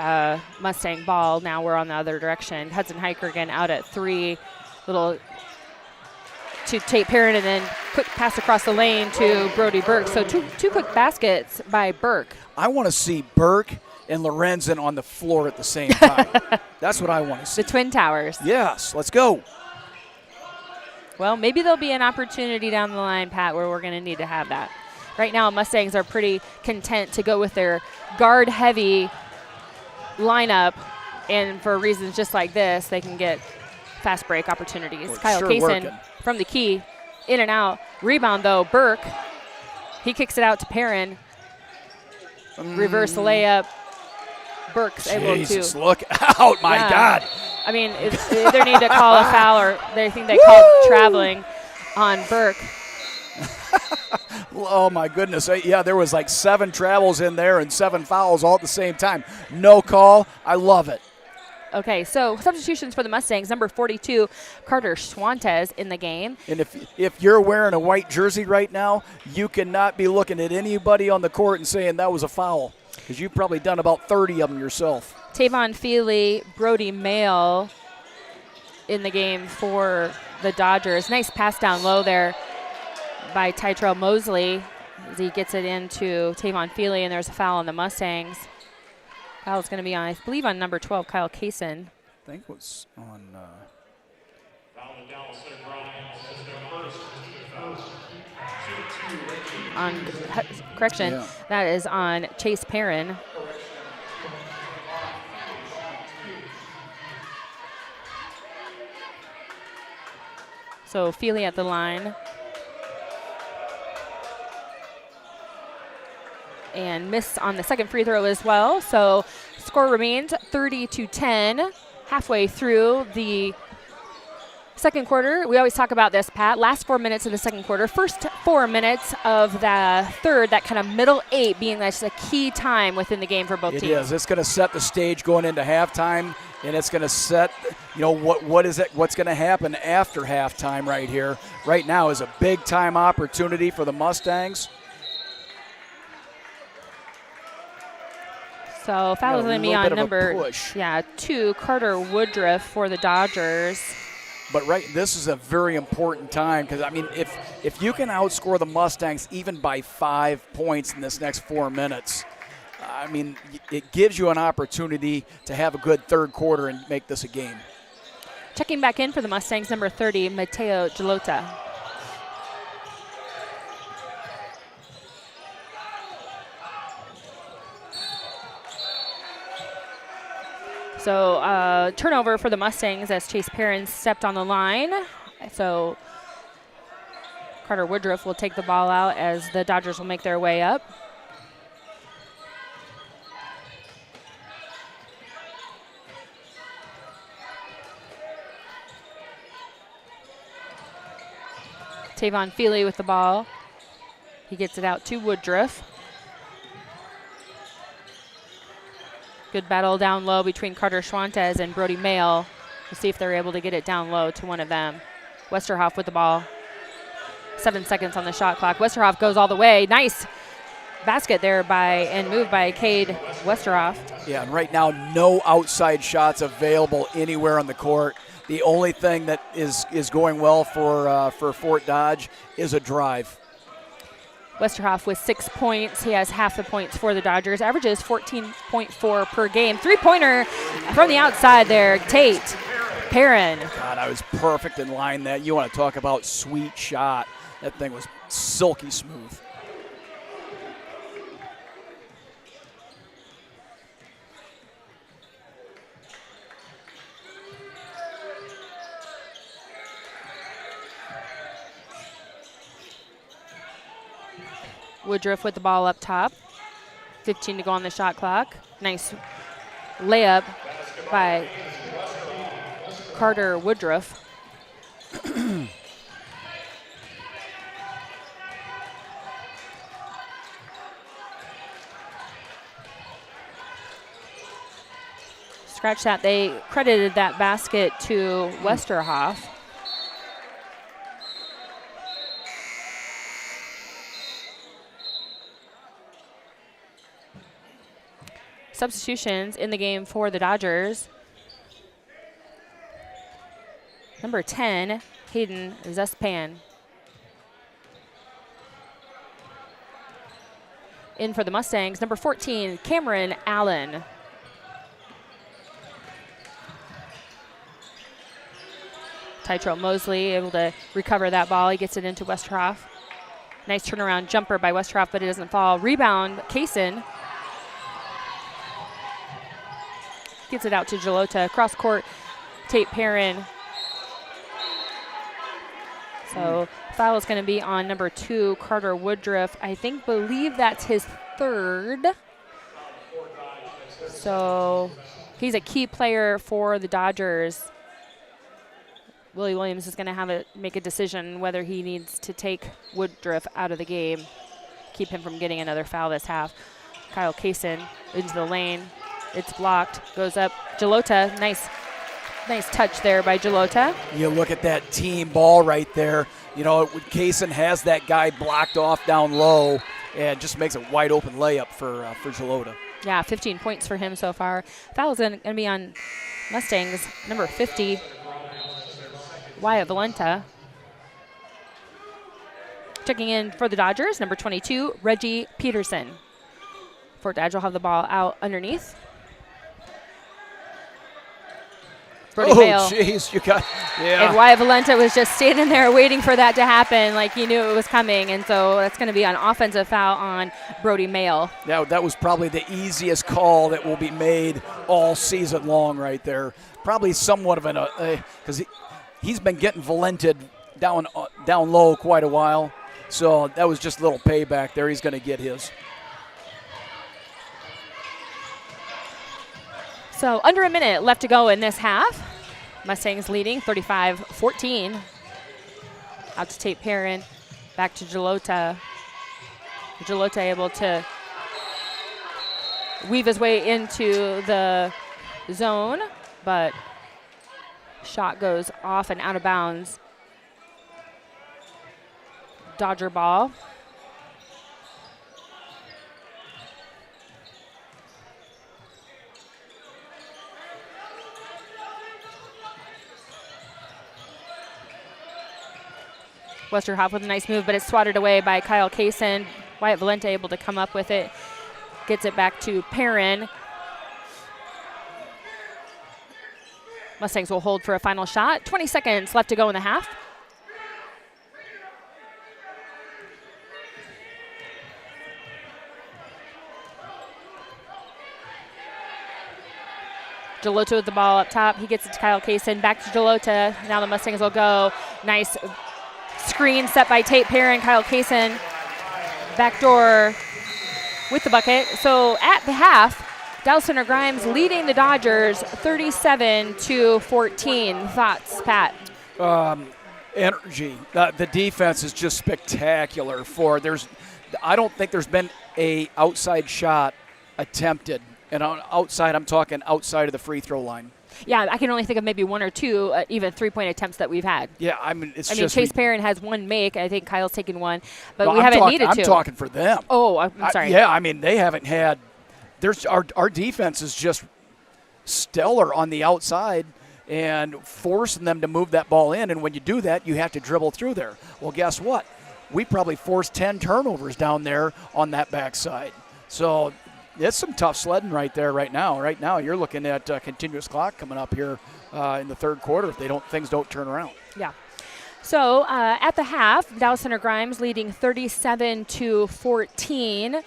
Mustang ball. Now we're on the other direction. Hudson Heikergen out at 3. Little to Tate Perrin, and then quick pass across the lane to Brody Burke. So two quick baskets by Burke. I want to see Burke and Lorenzen on the floor at the same time. That's what I want to see. The Twin Towers. Yes, let's go. Well, maybe there'll be an opportunity down the line, Pat, where we're going to need to have that. Right now, Mustangs are pretty content to go with their guard-heavy lineup, and for reasons just like this, they can get fast break opportunities. Well, Kyle sure Kaysen working. From the key, in and out. Rebound, though, Burke. He kicks it out to Perrin. Reverse layup. Burke's able to. Look out, my God. I mean, they either need to call a foul, or they think they called traveling on Burke. Oh, my goodness. Yeah, there was like 7 travels in there and 7 fouls all at the same time. No call. I love it. Okay, so substitutions for the Mustangs. Number 42, Carter Schwantes in the game. And if you're wearing a white jersey right now, you cannot be looking at anybody on the court and saying that was a foul, because you've probably done about 30 of them yourself. Tavon Feely, Brody Mail in the game for the Dodgers. Nice pass down low there by Tyrell Mosley as he gets it into Tavon Feely, and there's a foul on the Mustangs. Foul is going to be on, I believe, on number 12, Kyle Kaysen. I think it was on. Correction, yeah. That is on Chase Perrin. So Feely at the line. And missed on the second free throw as well. So score remains 30-10. Halfway through the second quarter. We always talk about this, Pat. Last 4 minutes of the second quarter. First 4 minutes of the third, that kind of middle 8 being that's a key time within the game for both teams. It is. It's going to set the stage going into halftime, and it's going to set, what's going to happen after halftime right here. Right now is a big time opportunity for the Mustangs. So foul is going to be on number 2, Carter Woodruff for the Dodgers. But this is a very important time, because I mean, if you can outscore the Mustangs even by 5 points in this next 4 minutes, I mean, it gives you an opportunity to have a good third quarter and make this a game. Checking back in for the Mustangs, number 30, Mateo Gelota. So turnover for the Mustangs as Chase Perrin stepped on the line. So Carter Woodruff will take the ball out as the Dodgers will make their way up. Tavon Feely with the ball. He gets it out to Woodruff. Good battle down low between Carter Schwantes and Brody Mail. We'll see if they're able to get it down low to one of them. Westerhoff with the ball. 7 seconds on the shot clock. Westerhoff goes all the way. Nice basket there and moved by Cade Westerhoff. Yeah, and right now no outside shots available anywhere on the court. The only thing that is going well for Fort Dodge is a drive. Westerhoff with 6 points. He has half the points for the Dodgers. Averages 14.4 per game. Three-pointer from the outside there. Tate Perrin. God, I was perfect in line that. You want to talk about sweet shot. That thing was silky smooth. Woodruff with the ball up top. 15 to go on the shot clock. Nice layup by Carter Woodruff. Scratch that. They credited that basket to Westerhoff. Substitutions in the game for the Dodgers. Number 10, Hayden Zespan. In for the Mustangs, number 14, Cameron Allen. Tyrell Mosley able to recover that ball. He gets it into Westerhoff. Nice turnaround jumper by Westerhoff, but it doesn't fall. Rebound, Kaysen. Gets it out to Gelota. Cross court, Tate Perrin. So foul is going to be on number 2, Carter Woodruff. Believe that's his third. So he's a key player for the Dodgers. Willie Williams is going to make a decision whether he needs to take Woodruff out of the game. keep him from getting another foul this half. Kyle Kaysen into the lane. It's blocked. Goes up. Jalota. Nice touch there by Jalota. You look at that team ball right there. You know, Kaysen has that guy blocked off down low and just makes a wide open layup for Jalota. Yeah, 15 points for him so far. Foul's going to be on Mustangs, number 50, Wyatt Valenta. Checking in for the Dodgers, number 22, Reggie Peterson. Fort Dodge will have the ball out underneath. Brody Mayo. Jeez, you got, yeah. And Wyatt Valenta was just standing there waiting for that to happen, like he knew it was coming, and so that's going to be an offensive foul on Brody Mayo. Yeah, that was probably the easiest call that will be made all season long right there. Probably somewhat of an, because he's been getting Valented down low quite a while, so that was just a little payback there. He's going to get his. So under a minute left to go in this half. Mustangs leading 35-14. Out to Tate Perrin. Back to Jalota. Jalota able to weave his way into the zone, but shot goes off and out of bounds. Dodger ball. Westerhoff with a nice move, but it's swatted away by Kyle Kaysen. Wyatt Valenta able to come up with it. Gets it back to Perrin. Mustangs will hold for a final shot. 20 seconds left to go in the half. Jalota with the ball up top. He gets it to Kyle Kaysen. Back to Jalota. Now the Mustangs will go. Nice screen set by Tate Perrin. Kyle Kaysen backdoor with the bucket. So at the half, Dallas Center Grimes leading the Dodgers 37-14. Thoughts, Pat? Energy. The defense is just spectacular. I don't think there's been a outside shot attempted. And on outside, I'm talking outside of the free throw line. Yeah, I can only think of maybe one or two even three-point attempts that we've had. Yeah, I mean, Chase Perrin has one make. I think Kyle's taken one, but we haven't needed to. I'm talking for them. Oh, I'm sorry. Yeah, I mean, they haven't had. Our defense is just stellar on the outside and forcing them to move that ball in. And when you do that, you have to dribble through there. Well, guess what? We probably forced 10 turnovers down there on that backside. So it's some tough sledding right there right now. Right now, you're looking at continuous clock coming up here in the third quarter if things don't turn around. Yeah. So at the half, Dallas Center Grimes leading 37-14.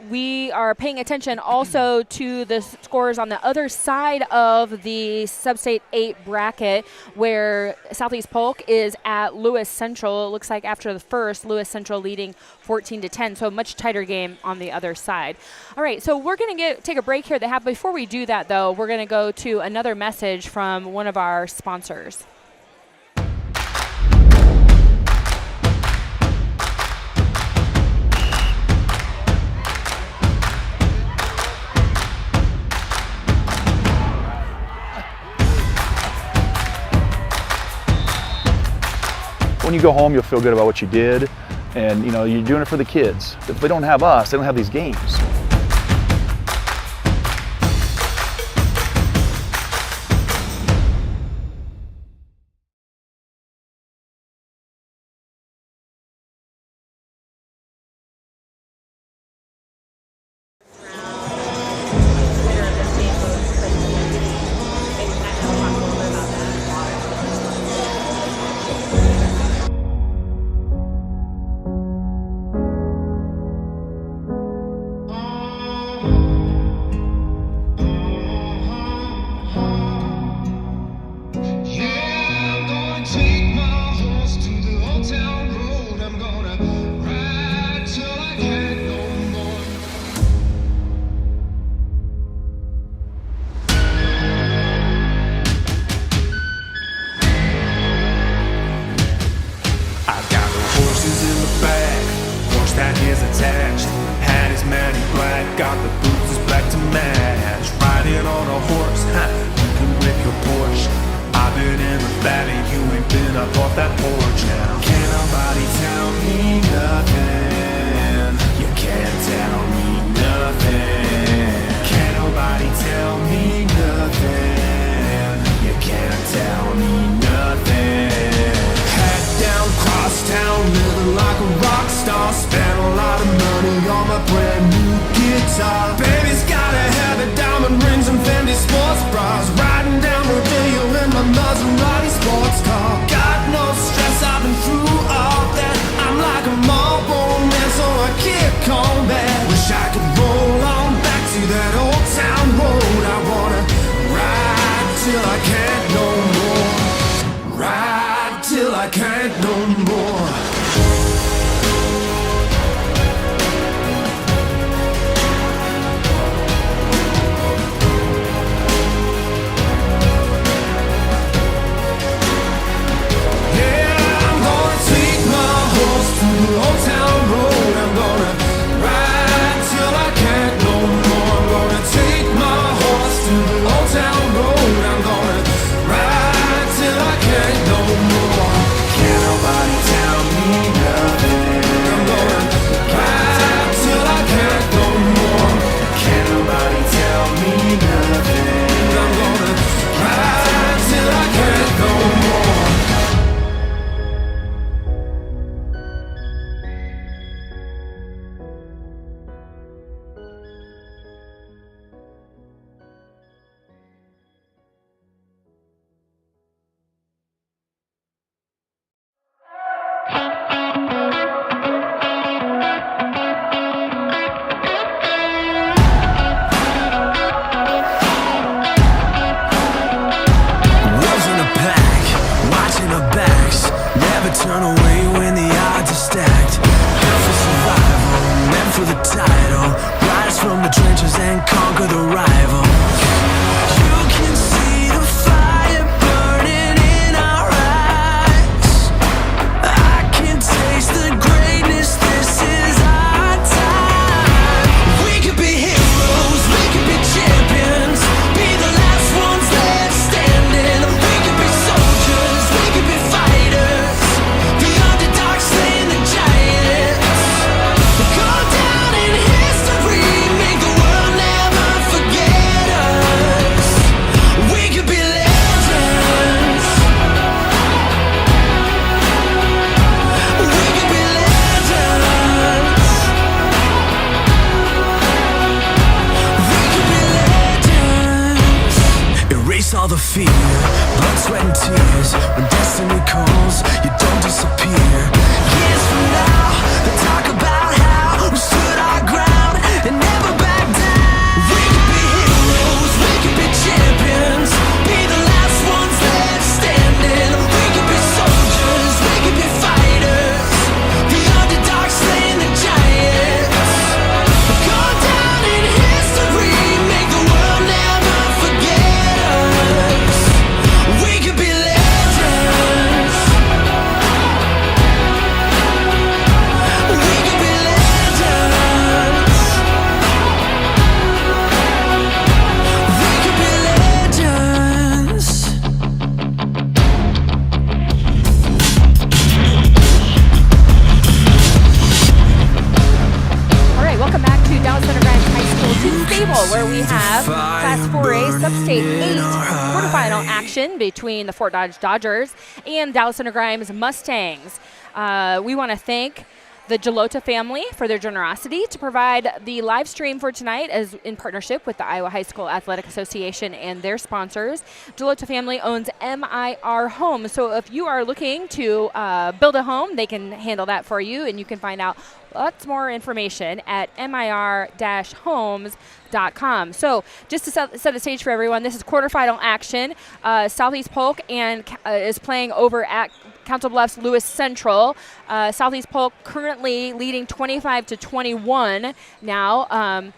We are paying attention also to the scores on the other side of the Sub-State 8 bracket, where Southeast Polk is at Lewis Central. It looks like after the first, Lewis Central leading 14-10, so a much tighter game on the other side. All right, so we're going to take a break here at the half. Before we do that, though, we're going to go to another message from one of our sponsors. When you go home, you'll feel good about what you did, and you're doing it for the kids. If they don't have us, they don't have these games. boots is black to match. Riding on a horse, you can whip your Porsche. I've been in the valley, you ain't been up off that porch now. Can't nobody tell me nothing. You can't tell me nothing. Can't nobody tell me nothing. You can't tell me nothing. Head down, cross town, living like a rock star. Spent a lot of money on my brand new guitar. Baby's got a habit, diamond rings and Fendi sports bras. Riding down Rodeo in my Maserati sports car. Got no stress, I've been through all that. I'm like a Marlboro man, so I kick on back. Wish I could roll on back to that old town road. I wanna ride till I can't no more. Ride till I can't no more. Old town road, I'm gonna ride till I can't no more. I'm gonna take my horse to the old town road. I'm gonna ride till I can't no more. Can't nobody tell me nothing. I'm gonna ride till I can't no more. Can't nobody tell me nothing. I'm gonna ride till I can't no more. Turn away when the odds are stacked. Built for survival, meant for the title. Rise from the trenches and conquer the rival. You can see the fire burning in our eyes. I can taste the greatness, this is our time. We could be heroes, we could be champions. Be the last ones left standing. We could be soldiers, we could be fighters. All the fear, blood, sweat and tears. When destiny calls, you don't disappear. Years from now, they talk about how we stood our ground and never back down. We could be heroes, we could be champions. Be the last ones left standing. We could be soldiers, we could be fighters. The underdog slaying the giants. Go down in history, make the world never forget. We could be legends. We could be legends. We could be legends. All right, welcome back to Dallas Underground High School Team Stable, where we have Class 4A Sub-State 8 quarterfinal action between the Fort Dodge Dodgers and Dallas Underground's Mustangs. We want to thank the Gelota family for their generosity to provide the live stream for tonight, as in partnership with the Iowa High School Athletic Association and their sponsors. Gelota family owns MIR Homes, so if you are looking to build a home, they can handle that for you, and you can find out lots more information at mir-homes.com. So just to set the stage for everyone, this is quarterfinal action. Southeast Polk is playing over at Council Bluffs Lewis Central. Southeast Polk currently leading 25-21 now.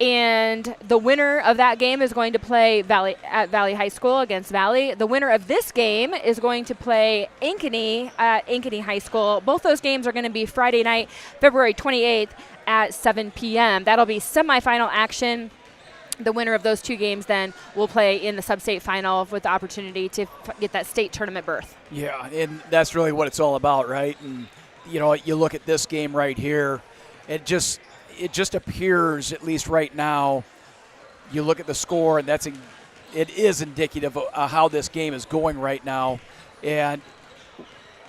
And the winner of that game is going to play Valley High School against Valley. The winner of this game is going to play Ankeny at Ankeny High School. Both those games are going to be Friday night, February 28th at 7 p.m. That'll be semifinal action. The winner of those two games then will play in the sub-state final with the opportunity to get that state tournament berth. Yeah, and that's really what it's all about, right? And, you look at this game right here, it just appears, at least right now, you look at the score, and it is indicative of how this game is going right now. And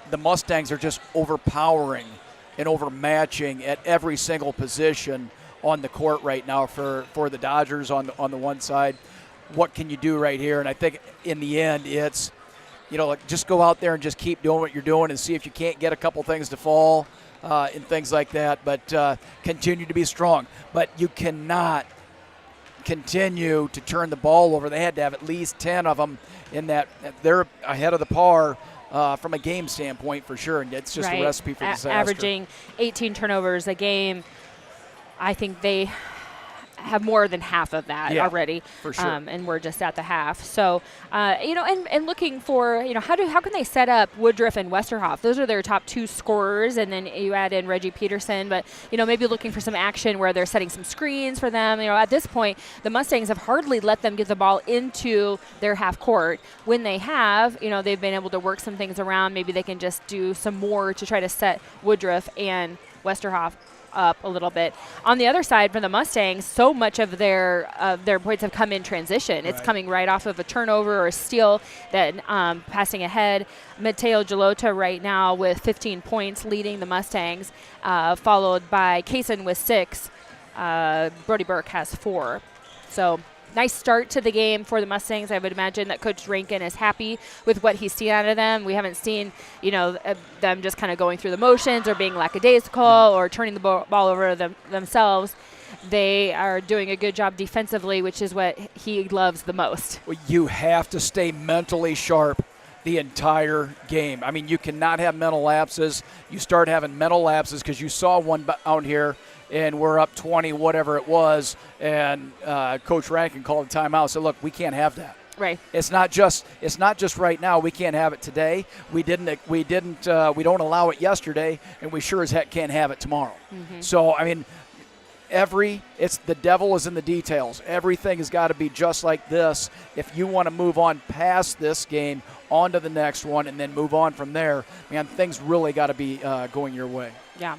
the Mustangs are just overpowering and overmatching at every single position on the court right now for the Dodgers on the one side. What can you do right here? And I think in the end, it's, just go out there and just keep doing what you're doing and see if you can't get a couple things to fall. And things like that, but continue to be strong. But you cannot continue to turn the ball over. They had to have at least 10 of them in that. They're ahead of the par from a game standpoint for sure, and it's just a recipe for disaster. Averaging 18 turnovers a game. I think they have more than half of that already, for sure. And we're just at the half. So, and looking for, how can they set up Woodruff and Westerhoff? Those are their top two scorers, and then you add in Reggie Peterson. But maybe looking for some action where they're setting some screens for them. At this point, the Mustangs have hardly let them get the ball into their half court. When they have, they've been able to work some things around. Maybe they can just do some more to try to set Woodruff and Westerhoff up a little bit. On the other side, for the Mustangs, so much of their points have come in transition. It's coming right off of a turnover or a steal, that passing ahead. Mateo Gelota right now with 15 points, leading the Mustangs, followed by Kaysen with 6. Brody Burke has 4. So nice start to the game for the Mustangs. I would imagine that Coach Rankin is happy with what he's seen out of them. We haven't seen, them just kind of going through the motions or being lackadaisical or turning the ball over themselves. They are doing a good job defensively, which is what he loves the most. Well, you have to stay mentally sharp the entire game. I mean, you cannot have mental lapses. You start having mental lapses because you saw one out here, and we're up 20, whatever it was, and Coach Rankin called a timeout. So look, we can't have that. Right. It's not just right now. We can't have it today. We don't allow it yesterday, and we sure as heck can't have it tomorrow. Mm-hmm. So I mean, the devil is in the details. Everything has got to be just like this if you want to move on past this game, on to the next one, and then move on from there. Man, things really got to be going your way. Yeah.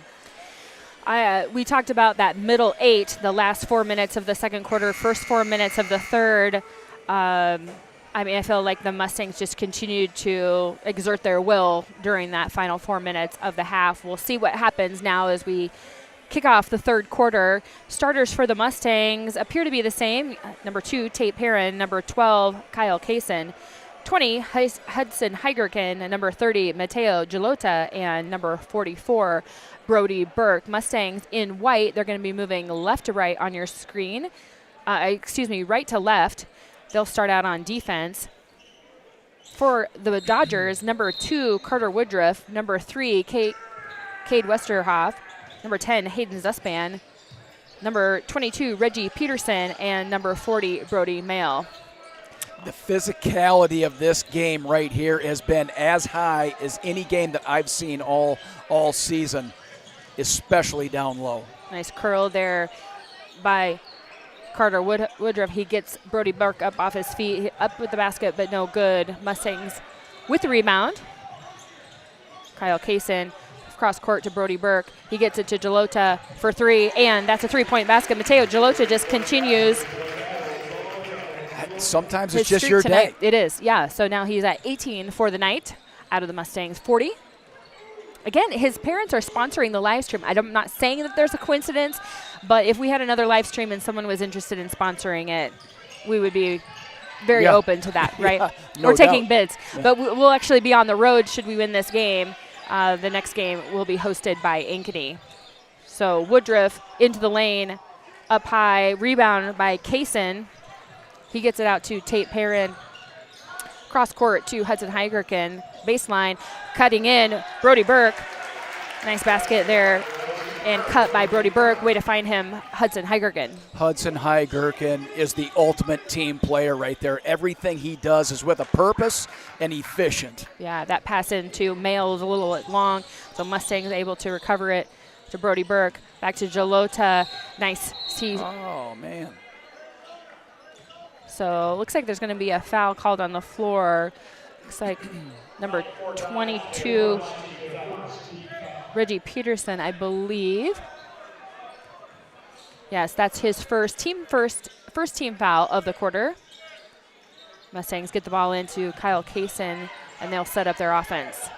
We talked about that middle 8, the last 4 minutes of the second quarter, first 4 minutes of the third. I feel like the Mustangs just continued to exert their will during that final 4 minutes of the half. We'll see what happens now as we kick off the third quarter. Starters for the Mustangs appear to be the same. Number 2, Tate Perrin. Number 12, Kyle Kaysen. 20, Hudson Heigerken. Number 30, Mateo Gelota. And number 44, Brody Burke. Mustangs in white. They're going to be moving left to right on your screen. Right to left. They'll start out on defense. For the Dodgers, number 2, Carter Woodruff. Number 3, Cade Westerhoff. Number 10, Hayden Zuspan. Number 22, Reggie Peterson. And number 40, Brody Mail. The physicality of this game right here has been as high as any game that I've seen all season, especially down low. Nice curl there by Carter Woodruff. He gets Brody Burke up off his feet, up with the basket, but no good. Mustangs with the rebound. Kyle Kaysen cross court to Brody Burke. He gets it to Gelota for 3, and that's a 3-point basket. Mateo Gelota just continues. Sometimes it's just your day. It is, yeah. So now he's at 18 for the night out of the Mustangs 40. Again, his parents are sponsoring the live stream. I'm not saying that there's a coincidence, but if we had another live stream and someone was interested in sponsoring it, we would be very open to that, right? No Or taking doubt. bids. Yeah. But we'll actually be on the road should we win this game. The next game will be hosted by Ankeny. So Woodruff into the lane, up high, rebound by Kaysen. He gets it out to Tate Perrin. Cross court to Hudson Heigerken. Baseline, cutting in, Brody Burke. Nice basket there And cut by Brody Burke. Way to find him, Hudson Heigergen. Hudson Heigergen is the ultimate team player right there. Everything he does is with a purpose and efficient. Yeah, that pass into Mail is a little bit long, so Mustang is able to recover it to Brody Burke. Back to Jalota. Nice. Oh, man. So looks like there's going to be a foul called on the floor. Looks like number 22, Reggie Peterson, I believe. Yes, that's his first team foul of the quarter. Mustangs get the ball into Kyle Kaysen, and they'll set up their offense.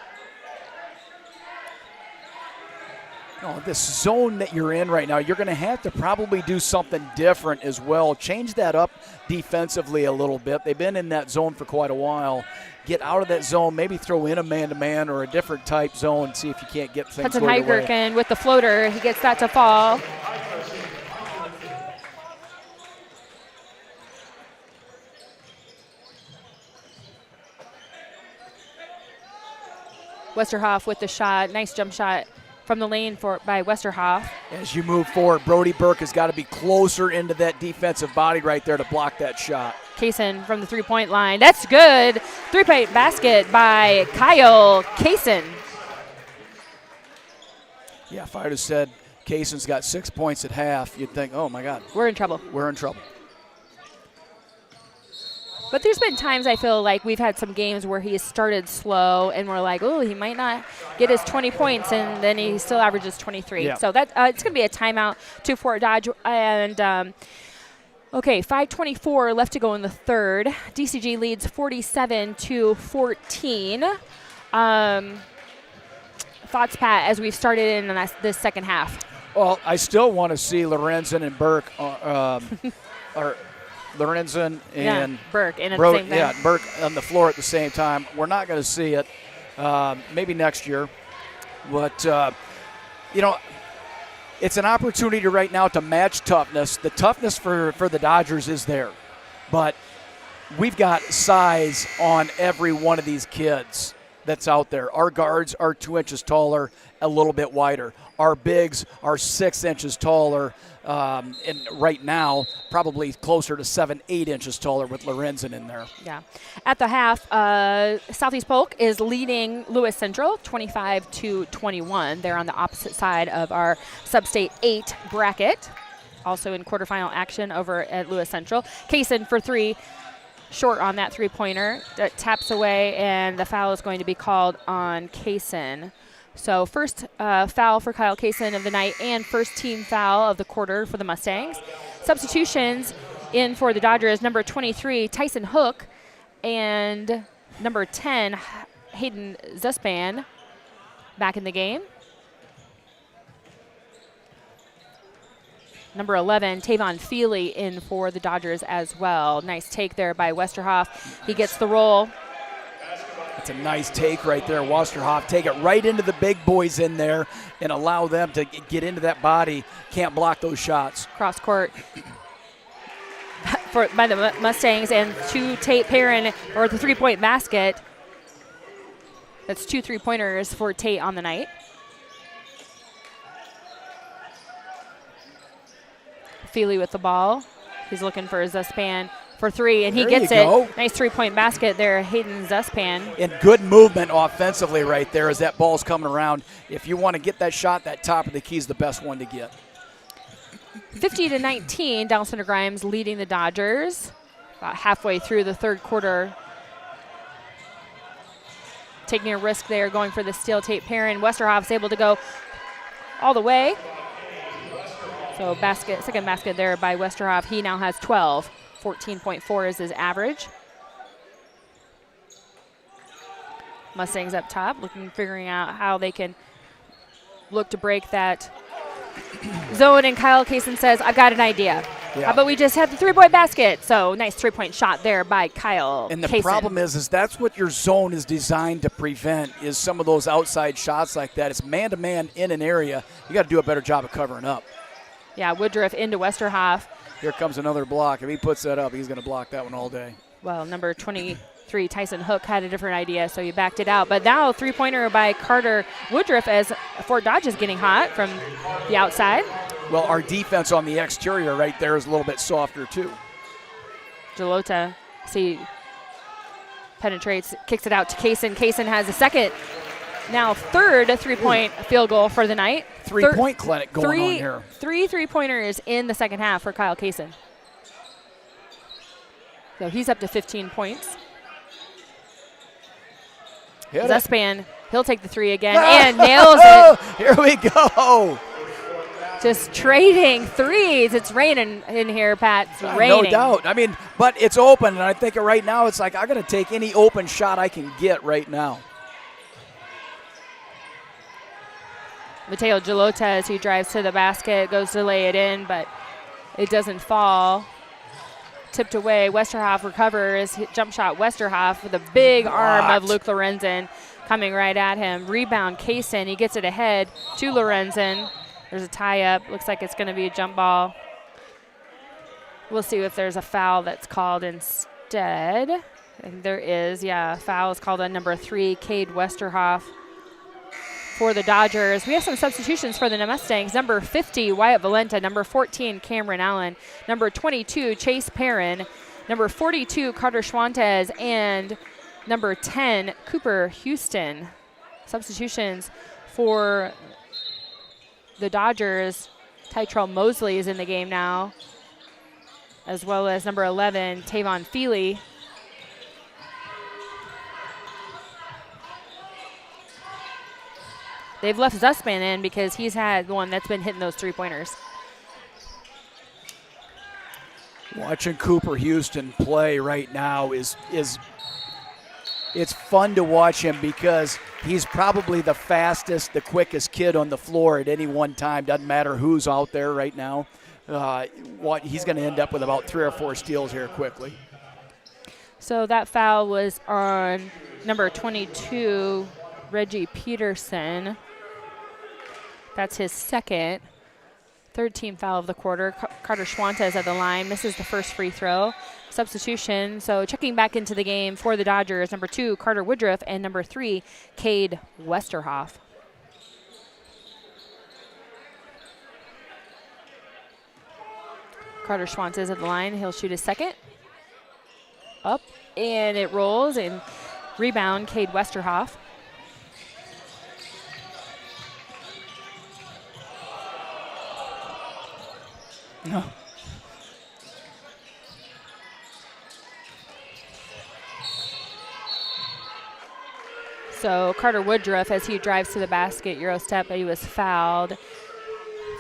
Oh, this zone that you're in right now, you're going to have to probably do something different as well. Change that up defensively a little bit. They've been in that zone for quite a while. Get out of that zone, maybe throw in a man-to-man or a different type zone, see if you can't get things Hudson squared away. Heigergen with the floater. He gets that to fall. Westerhoff with the shot. Nice jump shot from the lane by Westerhoff. As you move forward, Brody Burke has got to be closer into that defensive body right there to block that shot. Kaysen from the three-point line. That's good. Three-point basket by Kyle Kaysen. Yeah, if I would have said Kaysen's got 6 points at half, you'd think, oh, my God. We're in trouble. We're in trouble. But there's been times I feel like we've had some games where he started slow and we're like, oh, he might not get his 20 points, and then he still averages 23. Yeah. So that it's going to be a timeout to Fort Dodge. And, okay, 5:24 left to go in the third. DCG leads 47-14. Thoughts, Pat, as we've started in this second half? Well, I still want to see Lorenzen and Burke or Lorenzen and Burke in at the same time. Yeah, Burke on the floor at the same time. We're not going to see it. Maybe next year. But, it's an opportunity right now to match toughness. The toughness for the Dodgers is there. But we've got size on every one of these kids that's out there. Our guards are 2 inches taller, a little bit wider. Our bigs are 6 inches taller, and right now probably closer to 7-8 inches taller with Lorenzen in there. Yeah. At the half, Southeast Polk is leading Lewis Central 25-21. They're on the opposite side of our Sub-State 8 bracket. Also in quarterfinal action over at Lewis Central. Kaysen for three. Short on that three-pointer. That taps away, and the foul is going to be called on Kaysen. So first foul for Kyle Kaysen of the night and first team foul of the quarter for the Mustangs. Substitutions in for the Dodgers, number 23, Tyson Hook, and number 10, Hayden Zuspan back in the game. Number 11, Tavon Feely in for the Dodgers as well. Nice take there by Westerhoff. He gets the roll. It's a nice take right there. Westerhoff take it right into the big boys in there and allow them to get into that body. Can't block those shots. Cross court by the Mustangs, and to Tate Perrin for the three-point basket. That's 2 3-pointers for Tate on the night. Feely with the ball. He's looking for Zuspan for three, and he gets it. Nice three-point basket there, Hayden Zuspan. And good movement offensively right there as that ball's coming around. If you want to get that shot, that top of the key is the best one to get. 50-19, Dallas Center Grimes leading the Dodgers. About halfway through the third quarter. Taking a risk there, going for the steal. Tate Perrin. Westerhoff's able to go all the way. So second basket there by Westerhoff. He now has 12. 14.4 is his average. Mustangs up top, figuring out how they can look to break that zone. And Kyle Kaysen says, I've got an idea. Yeah. How about we just have the three-point basket? So nice three-point shot there by Kyle And the Kaysen. problem is that's what your zone is designed to prevent, is some of those outside shots like that. It's man-to-man in an area. You got to do a better job of covering up. Yeah, Woodruff into Westerhoff. Here comes another block. If he puts that up, he's going to block that one all day. Well, number 20, three. Tyson Hook had a different idea, so he backed it out. But now 3-pointer by Carter Woodruff as Fort Dodge is getting hot from the outside. Well, our defense on the exterior right there is a little bit softer too. Gelota, see, penetrates, kicks it out to Kaysen. Kaysen has a second, now third 3-point field goal for the night. Three-point clinic going on here. Three 3-pointers in the second half for Kyle Kaysen. So he's up to 15 points. Zuspan, he'll take the three again and nails it. Here we go. Just trading threes. It's raining in here, Pat. It's raining. No doubt. I mean, but it's open, and I think right now it's like I got to take any open shot I can get right now. Mateo Gelota, as he drives to the basket, goes to lay it in, but it doesn't fall. Tipped away. Westerhoff recovers. Jump shot Westerhoff with a big arm of Luke Lorenzen coming right at him. Rebound Kaysen. He gets it ahead to Lorenzen. There's a tie-up. Looks like it's going to be a jump ball. We'll see if there's a foul that's called instead. And there is, yeah. Foul is called on number 3, Cade Westerhoff. For the Dodgers, we have some substitutions for the Mustangs. Number 50, Wyatt Valenta. Number 14, Cameron Allen. Number 22, Chase Perrin. Number 42, Carter Schwantes. And number 10, Cooper Houston. Substitutions for the Dodgers. Tytrell Mosley is in the game now, as well as number 11, Tavon Feely. They've left Zuspan in because he's had the one that's been hitting those 3-pointers. Watching Cooper Houston play right now is it's fun to watch him because he's probably the fastest, the quickest kid on the floor at any one time. Doesn't matter who's out there right now. He's going to end up with about 3 or 4 steals here quickly. So that foul was on number 22, Reggie Peterson. That's his second. Third team foul of the quarter. Carter Schwantes at the line, misses the first free throw. Substitution, so checking back into the game for the Dodgers, number 2, Carter Woodruff, and number 3, Cade Westerhoff. Carter Schwantes at the line. He'll shoot his second. Up, and it rolls, and rebound, Cade Westerhoff. No. So Carter Woodruff, as he drives to the basket, Euro step, he was fouled.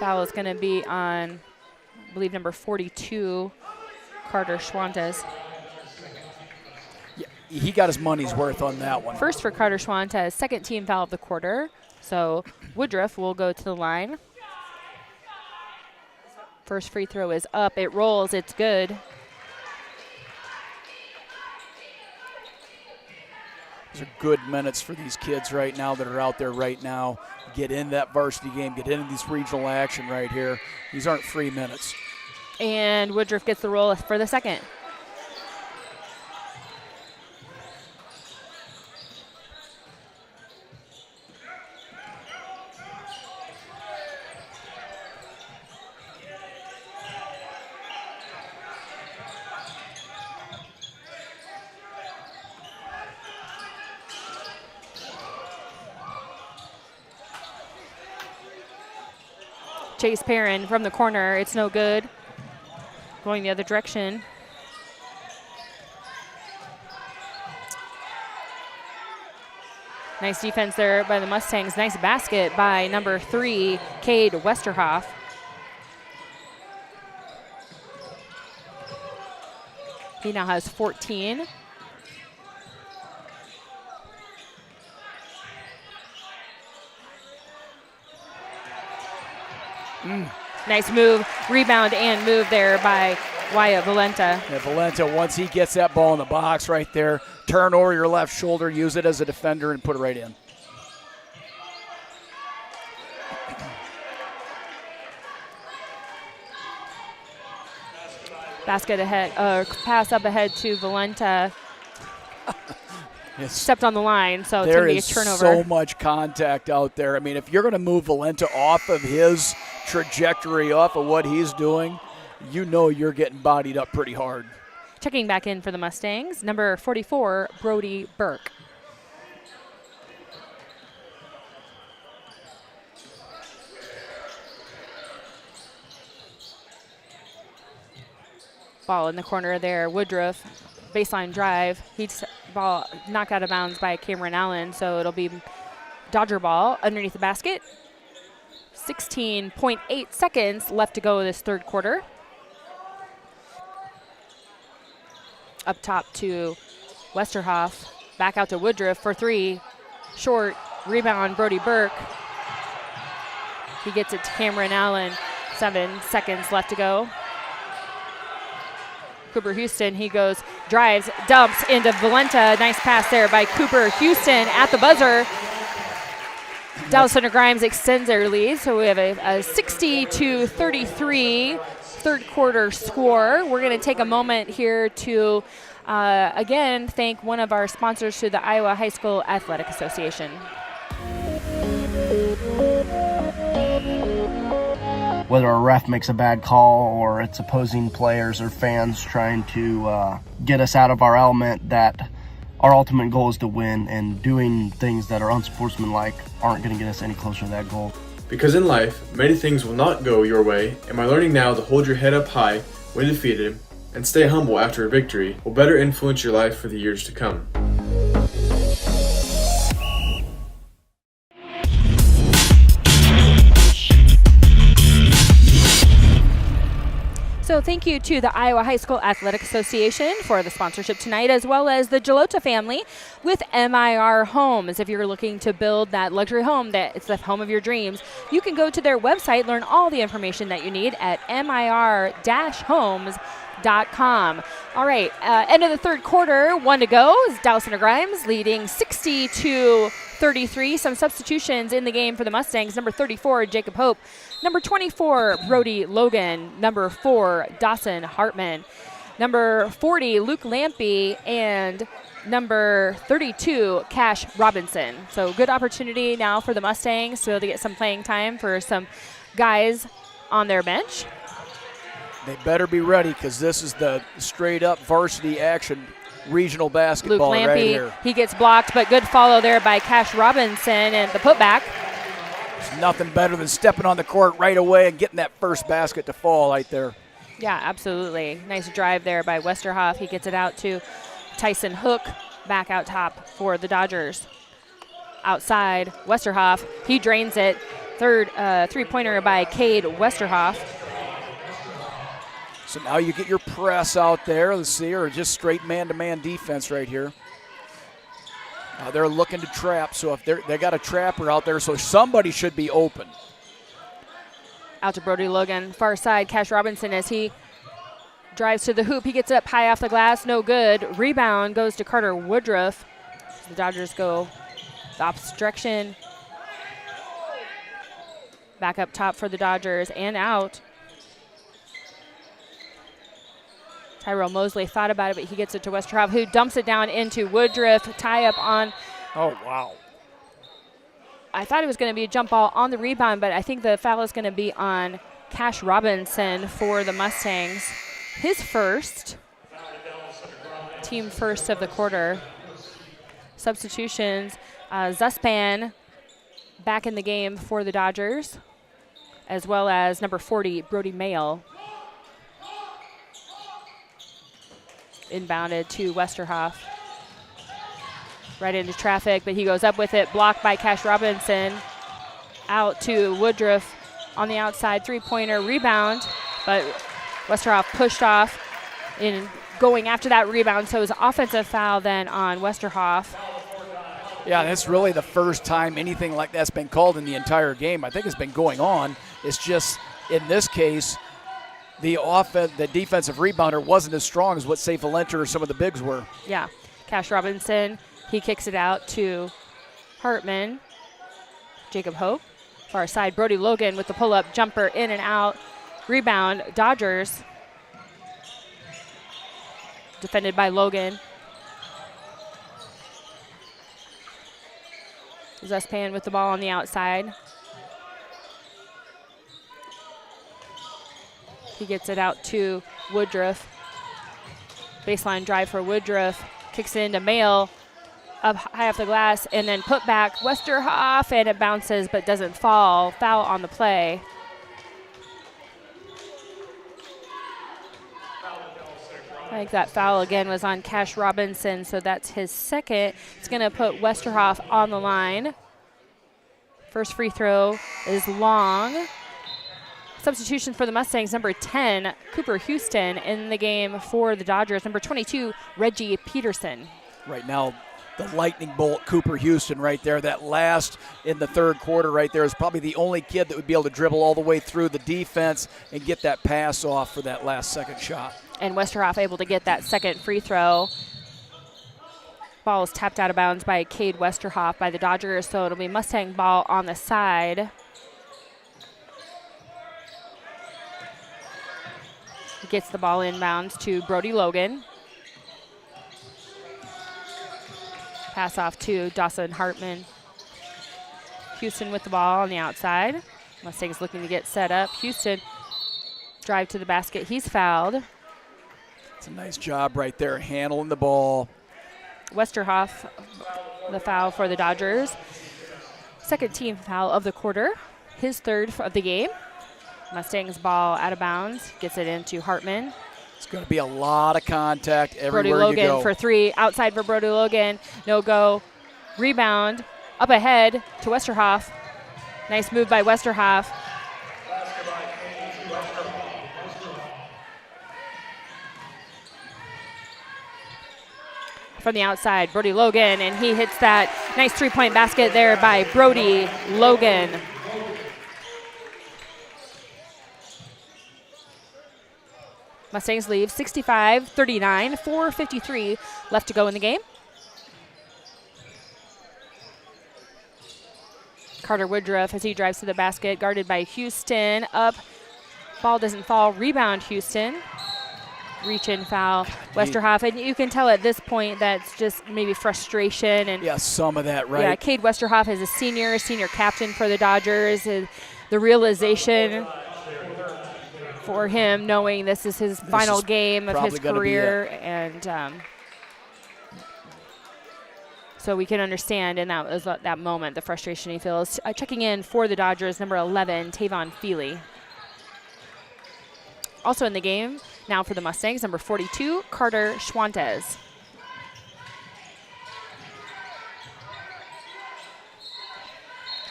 Foul is going to be on, I believe, number 42, Carter Schwantes. Yeah, he got his money's worth on that one. First for Carter Schwantes, second team foul of the quarter. So Woodruff will go to the line. First free throw is up. It rolls. It's good. These are good minutes for these kids right now that are out there right now. Get in that varsity game. Get into this regional action right here. These aren't free minutes. And Woodruff gets the roll for the second. Chase Perrin from the corner. It's no good. Going the other direction. Nice defense there by the Mustangs. Nice basket by number 3, Cade Westerhoff. He now has 14. Nice move, rebound and move there by Wyatt Valenta. Yeah, Valenta, once he gets that ball in the box right there, turn over your left shoulder, use it as a defender, and put it right in. Basket ahead, pass up ahead to Valenta. stepped on the line, so it's There going to be a is turnover. so much contact out there. I mean, if you're going to move Valenta off of his trajectory, off of what he's doing, you know you're getting bodied up pretty hard. Checking back in for the Mustangs, number 44, Brody Burke. Ball in the corner there, Woodruff, baseline drive. He's ball knocked out of bounds by Cameron Allen, so it'll be Dodger ball underneath the basket. 16.8 seconds left to go this third quarter. Up top to Westerhoff, back out to Woodruff for three. Short, rebound, Brody Burke. He gets it to Cameron Allen, 7 seconds left to go. Cooper Houston, he goes, drives, dumps into Valenta. Nice pass there by Cooper Houston at the buzzer. Dallas Center Grimes extends their lead, so we have a 60-33 third quarter score. We're going to take a moment here to, again, thank one of our sponsors to the Iowa High School Athletic Association. Whether a ref makes a bad call or it's opposing players or fans trying to get us out of our element, that our ultimate goal is to win, and doing things that are unsportsmanlike aren't going to get us any closer to that goal. Because in life, many things will not go your way, and by learning now to hold your head up high when defeated and stay humble after a victory will better influence your life for the years to come. So thank you to the Iowa High School Athletic Association for the sponsorship tonight, as well as the Gelota family with MIR Homes. If you're looking to build that luxury home, that it's the home of your dreams, you can go to their website, learn all the information that you need at mir-homes.com. All right, end of the third quarter, 1 to go. Dallas Center Grimes leading 60-33. Some substitutions in the game for the Mustangs. Number 34, Jacob Hope. Number 24, Brody Logan. Number 4, Dawson Hartman. Number 40, Luke Lampy. And number 32, Cash Robinson. So good opportunity now for the Mustangs to be able to get some playing time for some guys on their bench. They better be ready, because this is the straight-up varsity action regional basketball Luke Lampy, right here. he gets blocked, but good follow there by Cash Robinson and the putback. There's nothing better than stepping on the court right away and getting that first basket to fall right there. Yeah, absolutely. Nice drive there by Westerhoff. He gets it out to Tyson Hook, back out top for the Dodgers. Outside, Westerhoff, he drains it. Third three-pointer by Cade Westerhoff. So now you get your press out there, let's see, or just straight man-to-man defense right here. They're looking to trap, so if they got a trapper out there, so somebody should be open. Out to Brody Logan, far side, Cash Robinson as he drives to the hoop. He gets it up high off the glass, no good. Rebound goes to Carter Woodruff. The Dodgers go the opposite direction. Back up top for the Dodgers and out. Tyrell Mosley thought about it, but he gets it to Westerhoff, who dumps it down into Woodruff. Tie up on. Oh, wow. I thought it was going to be a jump ball on the rebound, but I think the foul is going to be on Cash Robinson for the Mustangs. His first, team first of the quarter. Substitutions, Zuspan back in the game for the Dodgers, as well as number 40, Brody Mayle. Inbounded to Westerhoff. Right into traffic, but he goes up with it. Blocked by Cash Robinson. Out to Woodruff on the outside. Three-pointer rebound, but Westerhoff pushed off in going after that rebound, so it was an offensive foul then on Westerhoff. Yeah, that's really the first time anything like that's been called in the entire game. I think it's been going on. It's just, in this case, the defensive rebounder wasn't as strong as what Safe Valenta or some of the bigs were. Yeah, Cash Robinson, he kicks it out to Hartman. Jacob Hope, far side, Brody Logan with the pull-up jumper in and out. Rebound, Dodgers. Defended by Logan. Zuspan with the ball on the outside. He gets it out to Woodruff. Baseline drive for Woodruff. Kicks it into Mail. Up high off the glass, and then put back Westerhoff, and it bounces but doesn't fall. Foul on the play. I think that foul again was on Cash Robinson, so that's his second. It's going to put Westerhoff on the line. First free throw is long. Substitution for the Mustangs, number 10, Cooper Houston in the game for the Dodgers. Number 22, Reggie Peterson. Right now, the lightning bolt, Cooper Houston right there. That last in the third quarter right there is probably the only kid that would be able to dribble all the way through the defense and get that pass off for that last second shot. And Westerhoff able to get that second free throw. Ball is tapped out of bounds by Cade Westerhoff by the Dodgers, so it'll be Mustang ball on the side. He gets the ball inbounds to Brody Logan. Pass off to Dawson Hartman. Houston with the ball on the outside. Mustangs looking to get set up. Houston drive to the basket. He's fouled. It's a nice job right there, handling the ball. Westerhoff, the foul for the Dodgers. Second team foul of the quarter. His third of the game. Mustangs ball out of bounds. Gets it into Hartman. It's going to be a lot of contact everywhere Brody you go. Logan for three. Outside for Brody Logan. No go. Rebound. Up ahead to Westerhoff. Nice move by Westerhoff. From the outside, Brody Logan, and he hits that nice three-point basket there by Brody Logan. Mustangs leave 65-39, 4:53 left to go in the game. Carter Woodruff as he drives to the basket, guarded by Houston. Up, ball doesn't fall, rebound Houston. Reach in foul, Westerhoff, and you can tell at this point that's just maybe frustration. And yeah, some of that, right? Yeah, Cade Westerhoff is a senior captain for the Dodgers. The realization for him, knowing this is his final game of his career, and so we can understand in that moment the frustration he feels. Checking in for the Dodgers, number 11, Tavon Feely. Also in the game now for the Mustangs, number 42, Carter Schwantes.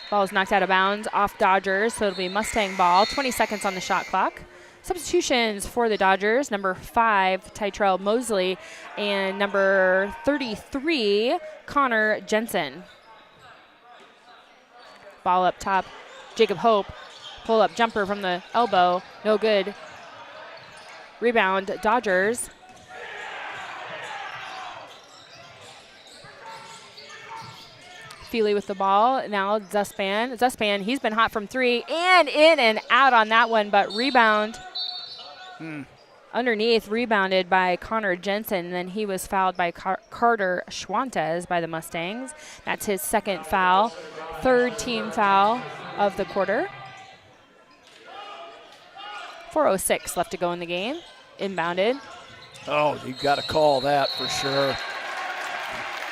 Ball is knocked out of bounds off Dodgers, so it'll be Mustang ball. 20 seconds on the shot clock. Substitutions for the Dodgers, number 5, Tytrell Mosley, and number 33, Connor Jensen. Ball up top, Jacob Hope, pull-up jumper from the elbow, no good. Rebound, Dodgers. Feely with the ball. Now Zuspan. Zuspan, he's been hot from three and in and out on that one, but rebound. Underneath, rebounded by Connor Jensen. Then he was fouled by Carter Schwantes by the Mustangs. That's his second foul. Third team foul of the quarter. 4:06 left to go in the game. Inbounded. Oh, you got to call that for sure.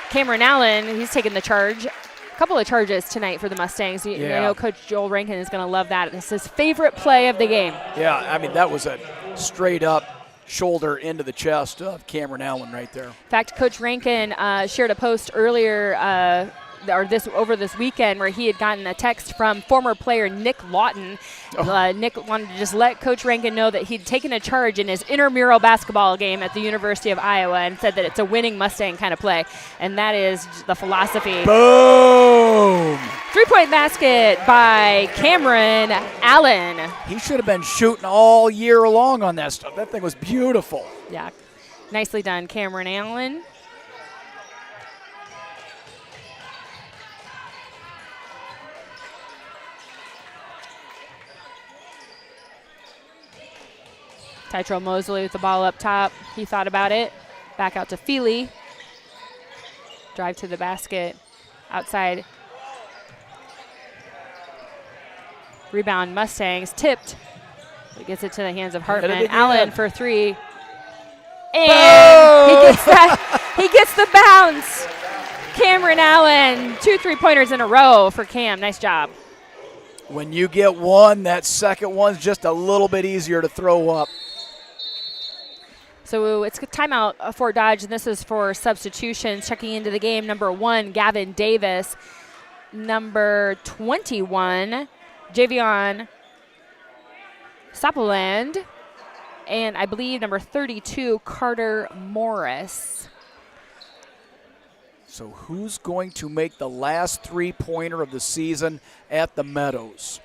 Cameron Allen, he's taking the charge. A couple of charges tonight for the Mustangs. I know Coach Joel Rankin is going to love that. This is his favorite play of the game. Yeah, I mean, that was a straight-up shoulder into the chest of Cameron Allen right there. In fact, Coach Rankin shared a post earlier over this weekend where he had gotten a text from former player Nick Lawton. Nick wanted to just let Coach Rankin know that he'd taken a charge in his intramural basketball game at the University of Iowa and said that it's a winning Mustang kind of play. And that is the philosophy. Boom! Three-point basket by Cameron Allen. He should have been shooting all year long on that stuff. That thing was beautiful. Yeah, nicely done, Cameron Allen. Tytrell Mosley with the ball up top. He thought about it. Back out to Feely. Drive to the basket. Outside Rebound Mustangs, tipped. He gets it to the hands of Hartman. again. Allen for three. And he gets the bounce. Cameron Allen, 2 3-pointers in a row for Cam. Nice job. When you get one, that second one's just a little bit easier to throw up. So it's a timeout for Fort Dodge, and this is for substitutions. Checking into the game, number 1, Gavin Davis. Number 21, Javion Sapoland. And I believe number 32, Carter Morris. So who's going to make the last 3-pointer of the season at the Meadows?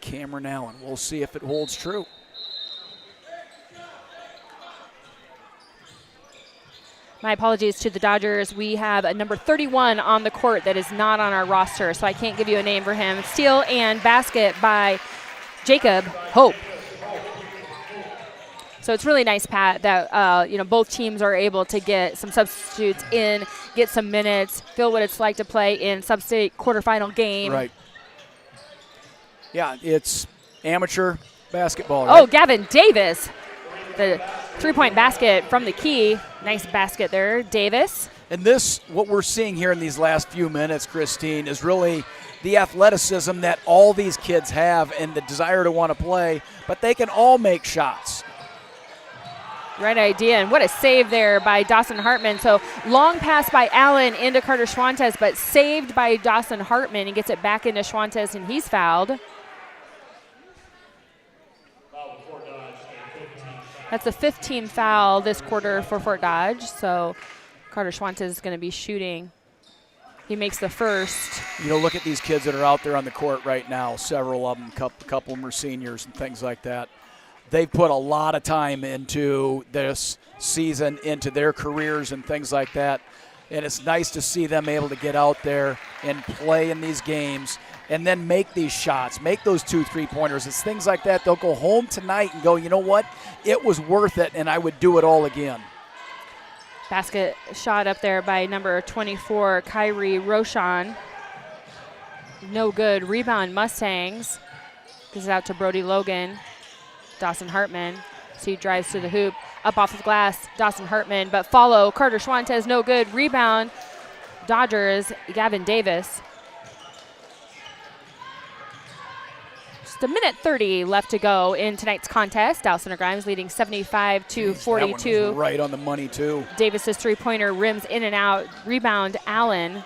Cameron Allen. We'll see if it holds true. My apologies to the Dodgers. We have a number 31 on the court that is not on our roster, so I can't give you a name for him. Steal and basket by Jacob Hope. So it's really nice, Pat, that both teams are able to get some substitutes in, get some minutes, feel what it's like to play in sub-state quarterfinal game. Right. Yeah, it's amateur basketball. Right? Oh, Gavin Davis, the 3-point basket from the key. Nice basket there, Davis. And this, what we're seeing here in these last few minutes, Christine, is really the athleticism that all these kids have and the desire to want to play, but they can all make shots. Right idea, and what a save there by Dawson Hartman. So long pass by Allen into Carter Schwantes, but saved by Dawson Hartman. He gets it back into Schwantes, and he's fouled. That's the 15th foul this quarter for Fort Dodge. So Carter Schwantes is going to be shooting. He makes the first. Look at these kids that are out there on the court right now. Several of them, a couple of them are seniors and things like that. They've put a lot of time into this season, into their careers and things like that. And it's nice to see them able to get out there and play in these games and then make these shots, make those 2 3-pointers. It's things like that. They'll go home tonight and go, you know what? It was worth it, and I would do it all again. Basket shot up there by number 24, Kyrie Roshan. No good. Rebound Mustangs. Gives it out to Brody Logan. Dawson Hartman. So he drives to the hoop. Up off the glass, Dawson Hartman. But follow, Carter Schwantes, no good. Rebound, Dodgers, Gavin Davis. Just a minute 30 left to go in tonight's contest. Dallas Center Grimes leading 75-42. That one was right on the money, too. Davis's 3-pointer rims in and out. Rebound, Allen.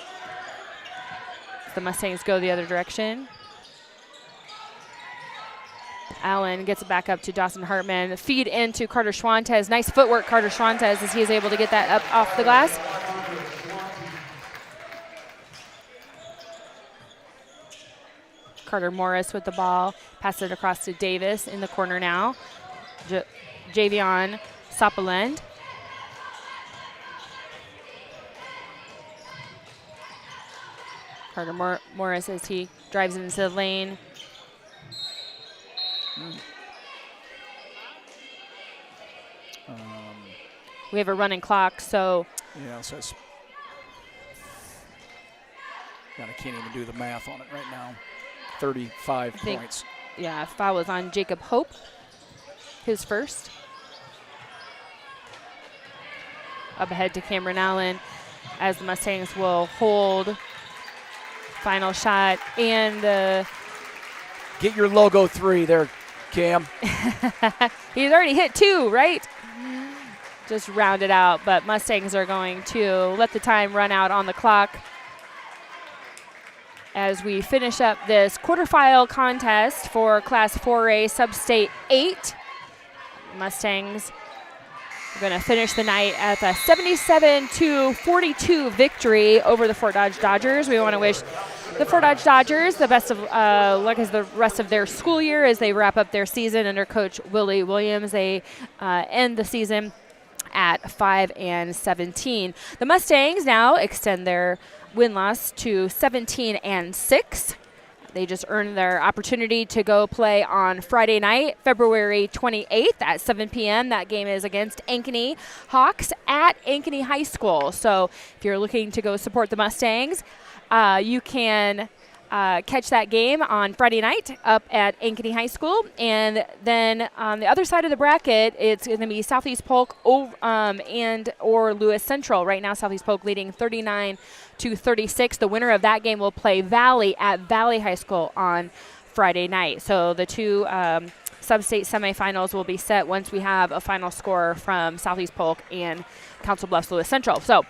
The Mustangs go the other direction. Allen gets it back up to Dawson Hartman. Feed into Carter Schwantes. Nice footwork, Carter Schwantes, as he is able to get that up off the glass. Carter Morris with the ball. Pass it across to Davis in the corner now. Javion Sapoland. Carter Morris as he drives into the lane. We have a running clock, so. Yeah, so I can't even do the math on it right now. 35 points. Yeah, foul was on Jacob Hope, his first. Up ahead to Cameron Allen as the Mustangs will hold. Final shot and get your logo 3 there, Cam. He's already hit 2, right? Just round it out, but Mustangs are going to let the time run out on the clock as we finish up this quarterfinal contest for Class 4A Sub-State 8. Mustangs are going to finish the night at a 77-42 victory over the Fort Dodge Dodgers. We want to wish the Fort Dodge Dodgers the best of luck as the rest of their school year as they wrap up their season under Coach Willie Williams. They end the season at 5-17. The Mustangs now extend their win-loss to 17-6. They just earned their opportunity to go play on Friday night, February 28th at 7 p.m. That game is against Ankeny Hawks at Ankeny High School. So if you're looking to go support the Mustangs, you can catch that game on Friday night up at Ankeny High School. And then on the other side of the bracket, it's going to be Southeast Polk and or Lewis Central. Right now, Southeast Polk leading 39-36. The winner of that game will play Valley at Valley High School on Friday night. So the two sub-state semifinals will be set once we have a final score from Southeast Polk and Council Bluffs Lewis Central. So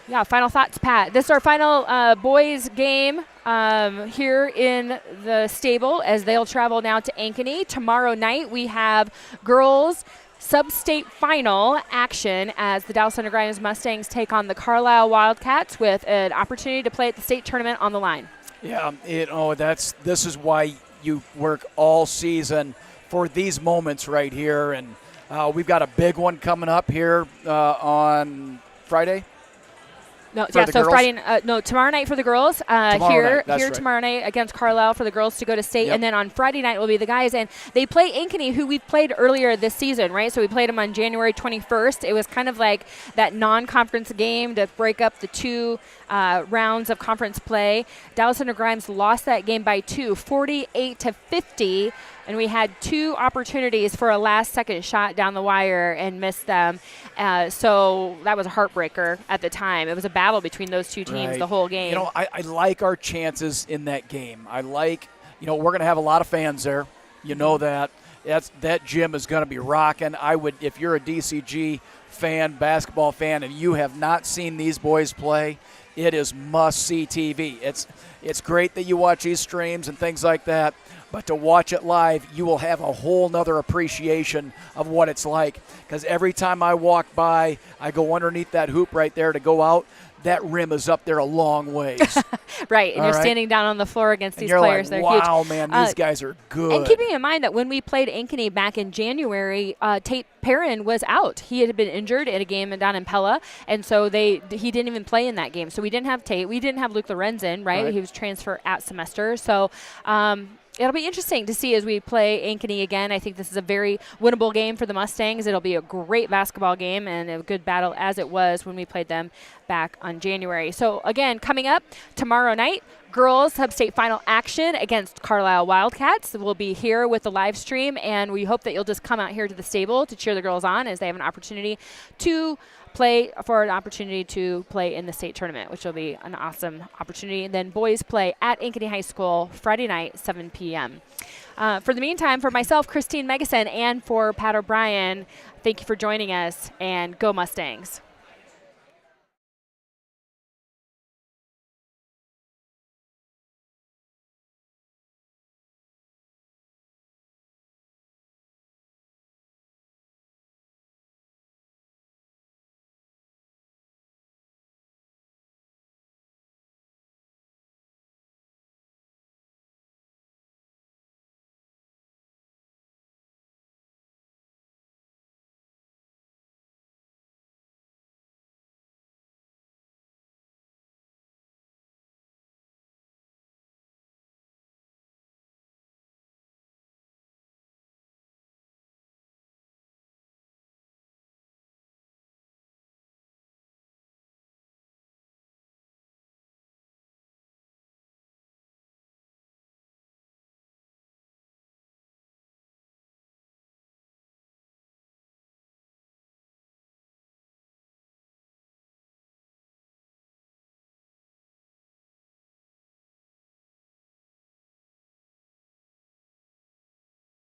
yeah, final thoughts, Pat. This is our final boys game here in the stable as they'll travel now to Ankeny. Tomorrow night we have girls sub-state final action as the Dallas Center Grimes Mustangs take on the Carlisle Wildcats with an opportunity to play at the state tournament on the line. Yeah, this is why you work all season for these moments right here, and we've got a big one coming up here on Friday. No, yeah. So Friday, tomorrow night for the girls. Here right. Tomorrow night against Carlisle for the girls to go to state, Yep. and then on Friday night will be the guys, and they play Ankeny, who we've played earlier this season, right? So we played them on January 21st. It was kind of like that non-conference game to break up the two rounds of conference play. Dallas Center Grimes lost that game by 2, 48-50. And we had 2 opportunities for a last-second shot down the wire and missed them. So that was a heartbreaker at the time. It was a battle between those two teams the whole game. I like our chances in that game. I like, we're going to have a lot of fans there. You know that. That gym is going to be rocking. If you're a DCG fan, basketball fan, and you have not seen these boys play, it is must-see TV. It's great that you watch these streams and things like that. But to watch it live, you will have a whole nother appreciation of what it's like. Because every time I walk by, I go underneath that hoop right there to go out. That rim is up there a long ways. Right, and you're standing down on the floor against these players. Like, they're huge. Wow, man, these guys are good. And keeping in mind that when we played Ankeny back in January, Tate Perrin was out. He had been injured at a game down in Pella, and so he didn't even play in that game. So we didn't have Tate. We didn't have Luke Lorenzen, right? He was transferred at semester. So it'll be interesting to see as we play Ankeny again. I think this is a very winnable game for the Mustangs. It'll be a great basketball game and a good battle as it was when we played them back on January. So again, coming up tomorrow night, girls sub-state final action against Carlisle Wildcats. We'll be here with the live stream, and we hope that you'll just come out here to the stable to cheer the girls on as they have an opportunity to play in the state tournament, which will be an awesome opportunity. And then boys play at Ankeny High School Friday night, 7 p.m. For the meantime, for myself, Christine Megason, and for Pat O'Brien, thank you for joining us, and go Mustangs.